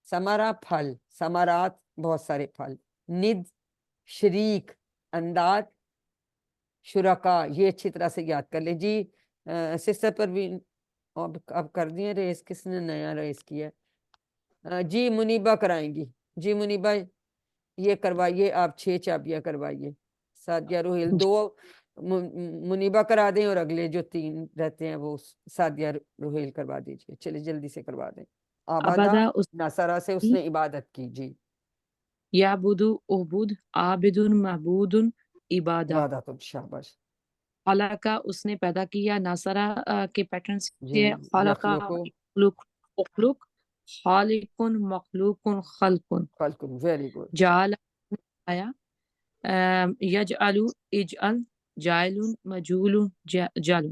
سمرا پھل، سمرات بہت سارے پھل، ند شریک، انداد شرکا، یہ اچھی طرح سے یاد کر لیں جی۔ سسٹر پروین اب کر دیے ریس، کس نے نیا ریس کیا ہے؟ جی منیبہ کرائیں گی، جی منیبہ یہ کروائیے، آپ 6 چابیاں کروائیے، سعدیہ روہیل 2 منیبہ کرا دیں، اور اگلے جو 3 رہتے ہیں وہ سعدیہ روہیل کروا دیجیے، چلے جلدی سے کروا دیں۔ آبادہ ابدا اس ناصرہ سے اس نے عبادت کی، جی یعبدو عبود عابد معبود عبادہ عبادت، شاباش خلقہ اس نے پیدا کیا، ناصرہ کے پیٹرن جی، سے خلقہ یخلقو مخلوق اخلق خالق مخلوق خلق خلق، ویری گڈ، جعل آیا یجعل اجعل جائل مجول جل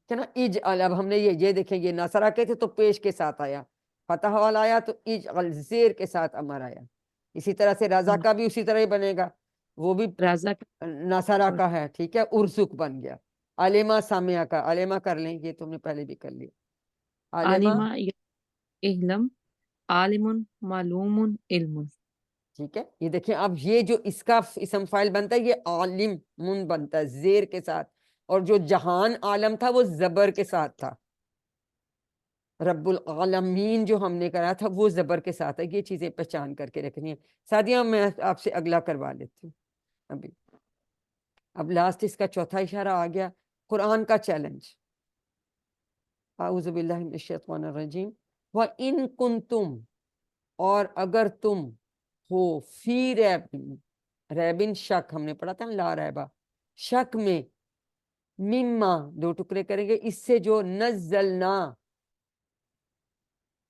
کہ نا اجعل، اب ہم نے یہ دیکھیں، یہ ناصرہ کے تھے تو پیش کے ساتھ آیا، فتح والا آیا تو اجعل زیر کے ساتھ امر آیا، اسی طرح سے رضا کا بھی اسی طرح ہی بنے گا، وہ بھی رضا ناصرہ کا ہے، ٹھیک ہے، ارزق بن گیا۔ عالمہ سامعہ کا، عالمہ کر لیں، یہ تم نے پہلے بھی کر لیا، عالمہ، عالمہ علم عالم معلوم علم ٹھیک ہے۔ یہ دیکھیں اب یہ جو اس کا اسم فاعل بنتا ہے، یہ عالم من بنتا ہے زیر کے ساتھ، اور جو جہان عالم تھا وہ زبر کے ساتھ تھا، رب العالمین جو ہم نے کرا تھا وہ زبر کے ساتھ ہے، یہ چیزیں پہچان کر کے رکھنی ہے۔ سعدیہ میں آپ سے اگلا کروا لیتی ہوں ابھی۔ اب لاسٹ اس کا چوتھا اشارہ آ گیا، قرآن کا چیلنج، اعوذ باللہ من الشیطان الرجیم، وَإِن كُنتُمْ اور اگر تم ہو، فی ریبن شک، ہم نے پڑھا تھا لا ریبا شک میں، مما 2 ٹکڑے کریں گے، اس سے جو نزلنا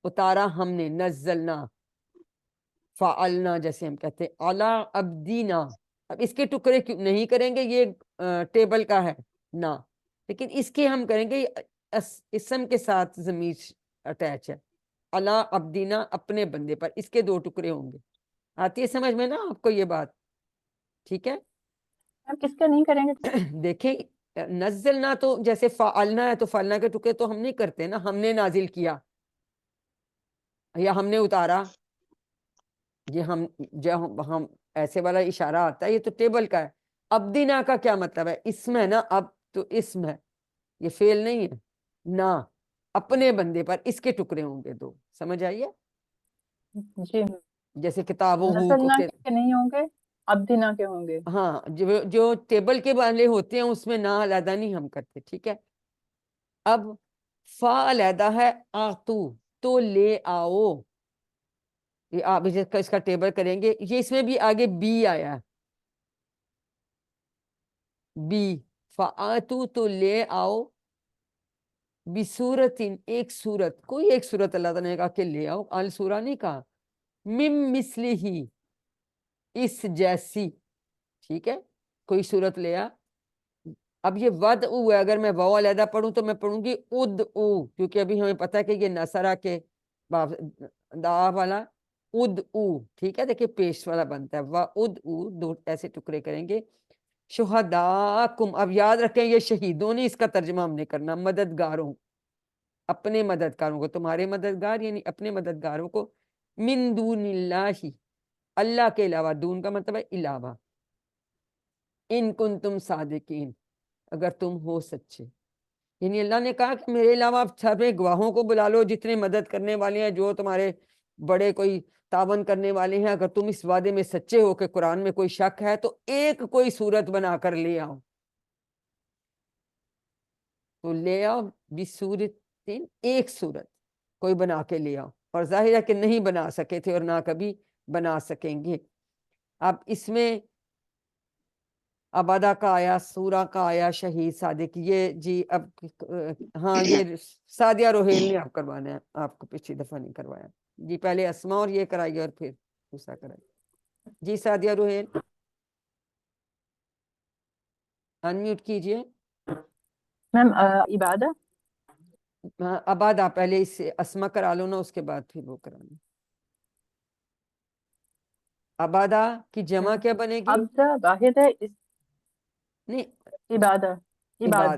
اتارا ہم نے، نزلنا فعلنا جیسے ہم کہتے ہیں، علی عبدینا، اب اس کے ٹکڑے کیوں نہیں کریں گے، یہ ٹیبل کا ہے نا، لیکن اس کے ہم کریں گے اسم کے ساتھ ضمیر اٹیچ ہے، علی عبدینا اپنے بندے پر، اس کے 2 ٹکڑے ہوں گے، آتی ہے سمجھ میں نا آپ کو یہ بات؟ ٹھیک ہے، ہم کس کا نہیں کریں گے؟ دیکھیں نزلنا تو جیسے فعلنا ہے تو فعلنا کے ٹکڑے تو ہم نہیں کرتے نا، ہم نے نازل کیا یا ہم نے اتارا، یہ ہم ایسے والا اشارہ آتا ہے، یہ تو ٹیبل کا ہے۔ عبدینا کا کیا مطلب ہے؟ اسم ہے نا، اب تو اسم ہے، یہ فعل نہیں ہے نا، اپنے بندے پر اس کے ٹکڑے ہوں گے 2، سمجھ آئیے؟ جی، جیسے کتابوں نزلنا کے نہیں ہوں گے، عبدنا کے ہوں گے۔ ہاں، جو ٹیبل کے والے ہوتے ہیں اس میں نا علیحدہ نہیں ہم کرتے، ٹھیک ہے۔ اب فا علیحدہ ہے، آتو تو لے آؤ، یہ آپ اس کا ٹیبل کریں گے، یہ اس میں بھی آگے بی آیا، بی فآتو تو لے آؤ، بصورتن ایک صورت، کوئی ایک صورت اللہ تعالیٰ نے کہا کہ لے آؤ، السورہ نہیں کہا، مم مثلہ اس جیسی، ٹھیک ہے، کوئی صورت لے آ۔ اب یہ ود او ہے، اگر میں واو علیحدہ پڑھوں تو میں پڑھوں گی اد او، کیونکہ ابھی ہمیں پتہ ہے کہ یہ نصرہ کے دا والا اد او، ٹھیک ہے، دیکھیں پیش والا بنتا ہے، ود او 2 ایسے ٹکڑے کریں گے، شہداکم، اب یاد رکھیں یہ شہیدوں نے اس کا ترجمہ ہم نے کرنا، مددگاروں، اپنے مددگاروں کو، تمہارے مددگار یعنی اپنے مددگاروں کو، من دون اللہ اللہ کے علاوہ، دون کا مطلب ہے علاوہ، ان کنتم صادقین اگر تم ہو سچے، یعنی اللہ نے کہا کہ میرے علاوہ آپ سارے گواہوں کو بلا لو، جتنے مدد کرنے والے ہیں، جو تمہارے بڑے کوئی تعاون کرنے والے ہیں، اگر تم اس وعدے میں سچے ہو کہ قرآن میں کوئی شک ہے تو ایک کوئی صورت بنا کر لے آؤ، تو لے آؤ بصورتن، ایک صورت کوئی بنا کے لے آؤ، اور ظاہر ہے کہ نہیں بنا سکے تھے اور نہ کبھی بنا سکیں گے. اب اس میں عبادہ کا آیا، سورہ کا آیا، شہید صادق. یہ جی اب ہاں یہ سعدیہ روہیل نے آپ کروانا ہے، آپ کو پچھلی دفعہ نہیں کروایا. جی پہلے اسما اور یہ کرائیے اور پھر دوسرا کرائیے. جی سعدیہ روہیل انمیوٹ کیجئے. میم عبادہ. ہاں عبادہ پہلے اس سے اسما کرا لو نا، اس کے بعد پھر وہ کرانا. عبادہ کی جمع کیا بنے گی؟ عبد واحد ہے نہیں عبادہ. عباد.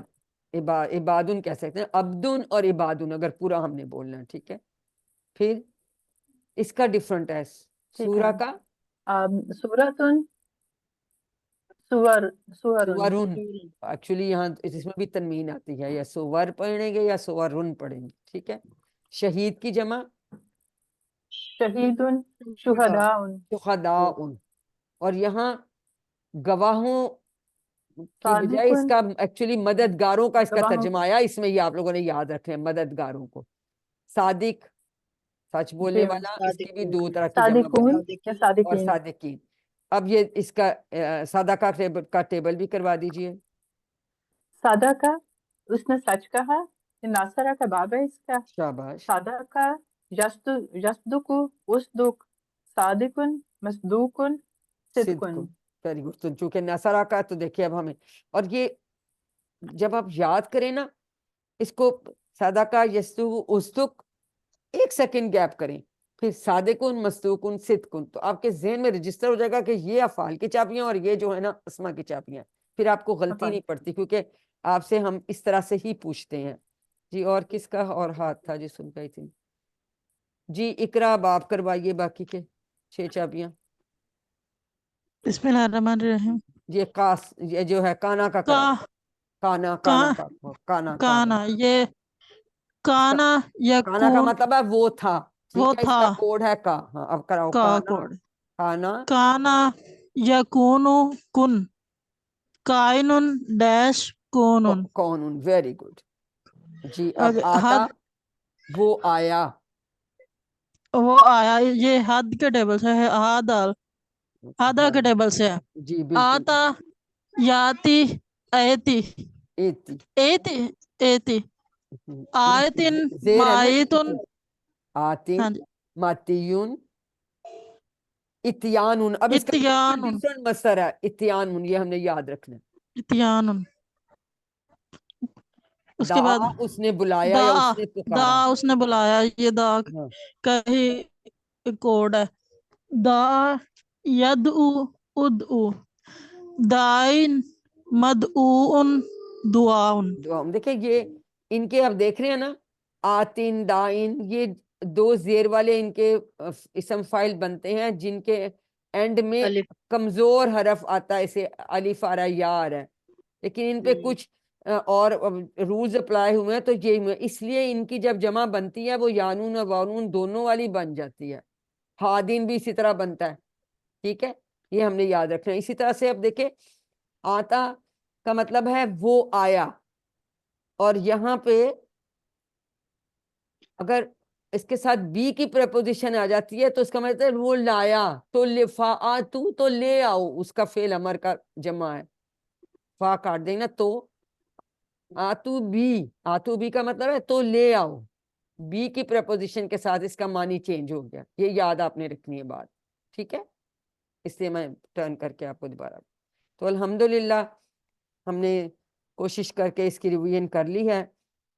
عبادن کہہ سکتے ہیں، عبدن اور عبادن اگر پورا ہم نے بولنا ہے. ٹھیک ہے. پھر اس کا ڈیفرنٹ ہے سورہ کا سورتن. سورن. سورن. ایکچولی یہاں اس میں بھی تنوین آتی ہے، یا سور پڑھیں گے یا سورن پڑھیں گے. ٹھیک ہے. شہید کی جمع شہیدن. شہداء. شہداء. اور یہاں گواہوں کی بجائے اس صادقن. کا ایکچولی مددگاروں کا اس کا گواہوں. ترجمہ آیا. اس میں یہ آپ لوگوں نے یاد رکھنا ہے، مددگاروں کو. صادق سچ بولنے جی والا، اس کی بھی دو طرح کی جمع صادقون بنی، یا اور صادقین. صادقین. اب یہ اس کا صدقہ کا ٹیبل بھی کروا دیجئے. صادقہ اس نے سچ کہا. یہ ناصرہ کا باب ہے اس کا. شاباش. صادقہ یصدق اصدق صادقن مصدوقن صدقن. صدق. Very good. تو چونکہ نصرہ کا تو دیکھیے اب ہمیں، اور یہ جب آپ یاد کریں نا اس کو، صدقہ یصدق اصدق، ایک سیکنڈ گیپ کریں، پھر صادقن مصدوقن صدقن، تو آپ کے ذہن میں رجسٹر ہو جائے گا کہ یہ افعال کی چابیاں اور یہ جو ہے نا اسما کی چابیاں. پھر آپ کو غلطی نہیں پڑتی، کیونکہ آپ سے ہم اس طرح سے ہی پوچھتے ہیں. جی اور کس کا اور ہاتھ تھا جو سن گئی تھی؟ جی اقرا باب کروائیے باقی کے 6 چابیاں. بسم اللہ الرحمن الرحیم. یہ قاس، یہ جو ہے کانا کا کرا، کانا کانا کانا کانا یہ کانا کانا کا یکون مطلب ہے وہ تھا. وہ ٹھیک ہے. اس تھا کا کوڈ ہے کا. ہاں اب کراؤ. کا کانا کوڈ. کانا کانا یکونو کن. کائنن ڈیش کونن. کون. Very good. جی اب آتا حد وہ آیا. وہ آیا، یہ حد کے ٹیبل سے ہے. ہادہ کے ٹیبل سے ہے. جی بالکل. آتا یاتی ایتی ایتی ایتی ایتی آیتن زیر ہے نا. مایتن. آتن ہاں جی. ماتیون اتیانون. اب اس کا اتیانن ڈفرنٹ مصدر ہے اتیانون، یہ ہم نے یاد رکھنا ہے. اتیانن. اس کے بعد دعا اس نے بلایا یا دا اس نے دا پکارا. اس نے بلایا. یہ دا ہاں. کا ہی کوڈ ہے. دا یدعو ادعو دائن مدعون دعاؤن. دیکھیں یہ ان کے اب دیکھ رہے ہیں نا، آتین دائن، یہ 2 زیر والے ان کے اسم فائل بنتے ہیں جن کے اینڈ میں کمزور حرف آتا ہے، اسے الف آ رہا ہے یا آ رہا ہے، لیکن ان پہ کچھ اور رولز اپلائی ہوئے ہیں تو یہ ہوئے، اس لیے ان کی جب جمع بنتی ہے وہ یانون اور وانون دونوں والی بن جاتی ہے. ہادین بھی اسی طرح بنتا ہے. ٹھیک ہے. یہ ہم نے یاد رکھنا ہے. اسی طرح سے اب دیکھیں آتا کا مطلب ہے وہ آیا، اور یہاں پہ اگر اس کے ساتھ بی کی پریپوزیشن آ جاتی ہے تو اس کا مطلب ہے وہ لایا. تو لفاعتو تو لے آؤ، اس کا فعل امر کا جمع ہے. فا کاٹ دیں نا تو آتو بی کا مطلب ہے تو لے آؤ. بی کی پریپوزیشن کے ساتھ اس کا معنی چینج ہو گیا. یہ یاد آپ نے رکھنی ہے بات. ٹھیک ہے. اس لیے میں ٹرن کر کے آپ کو دوبارہ. تو الحمدللہ ہم نے کوشش کر کے اس کی ریویژن کر لی ہے.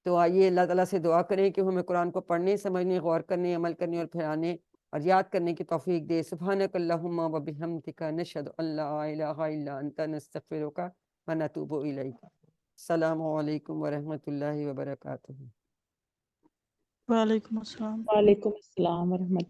تو آئیے اللہ تعالیٰ سے دعا کریں کہ ہمیں قرآن کو پڑھنے، سمجھنے، غور کرنے، عمل کرنے اور پھیلانے اور یاد کرنے کی توفیق دے. سبحانک اللہم و بحمدک نشہد ان لا الہ الا انت نستغفرک و نتوب الیک. السلام علیکم ورحمۃ اللہ وبرکاتہ. وعلیکم السلام. وعلیکم السلام ورحمۃ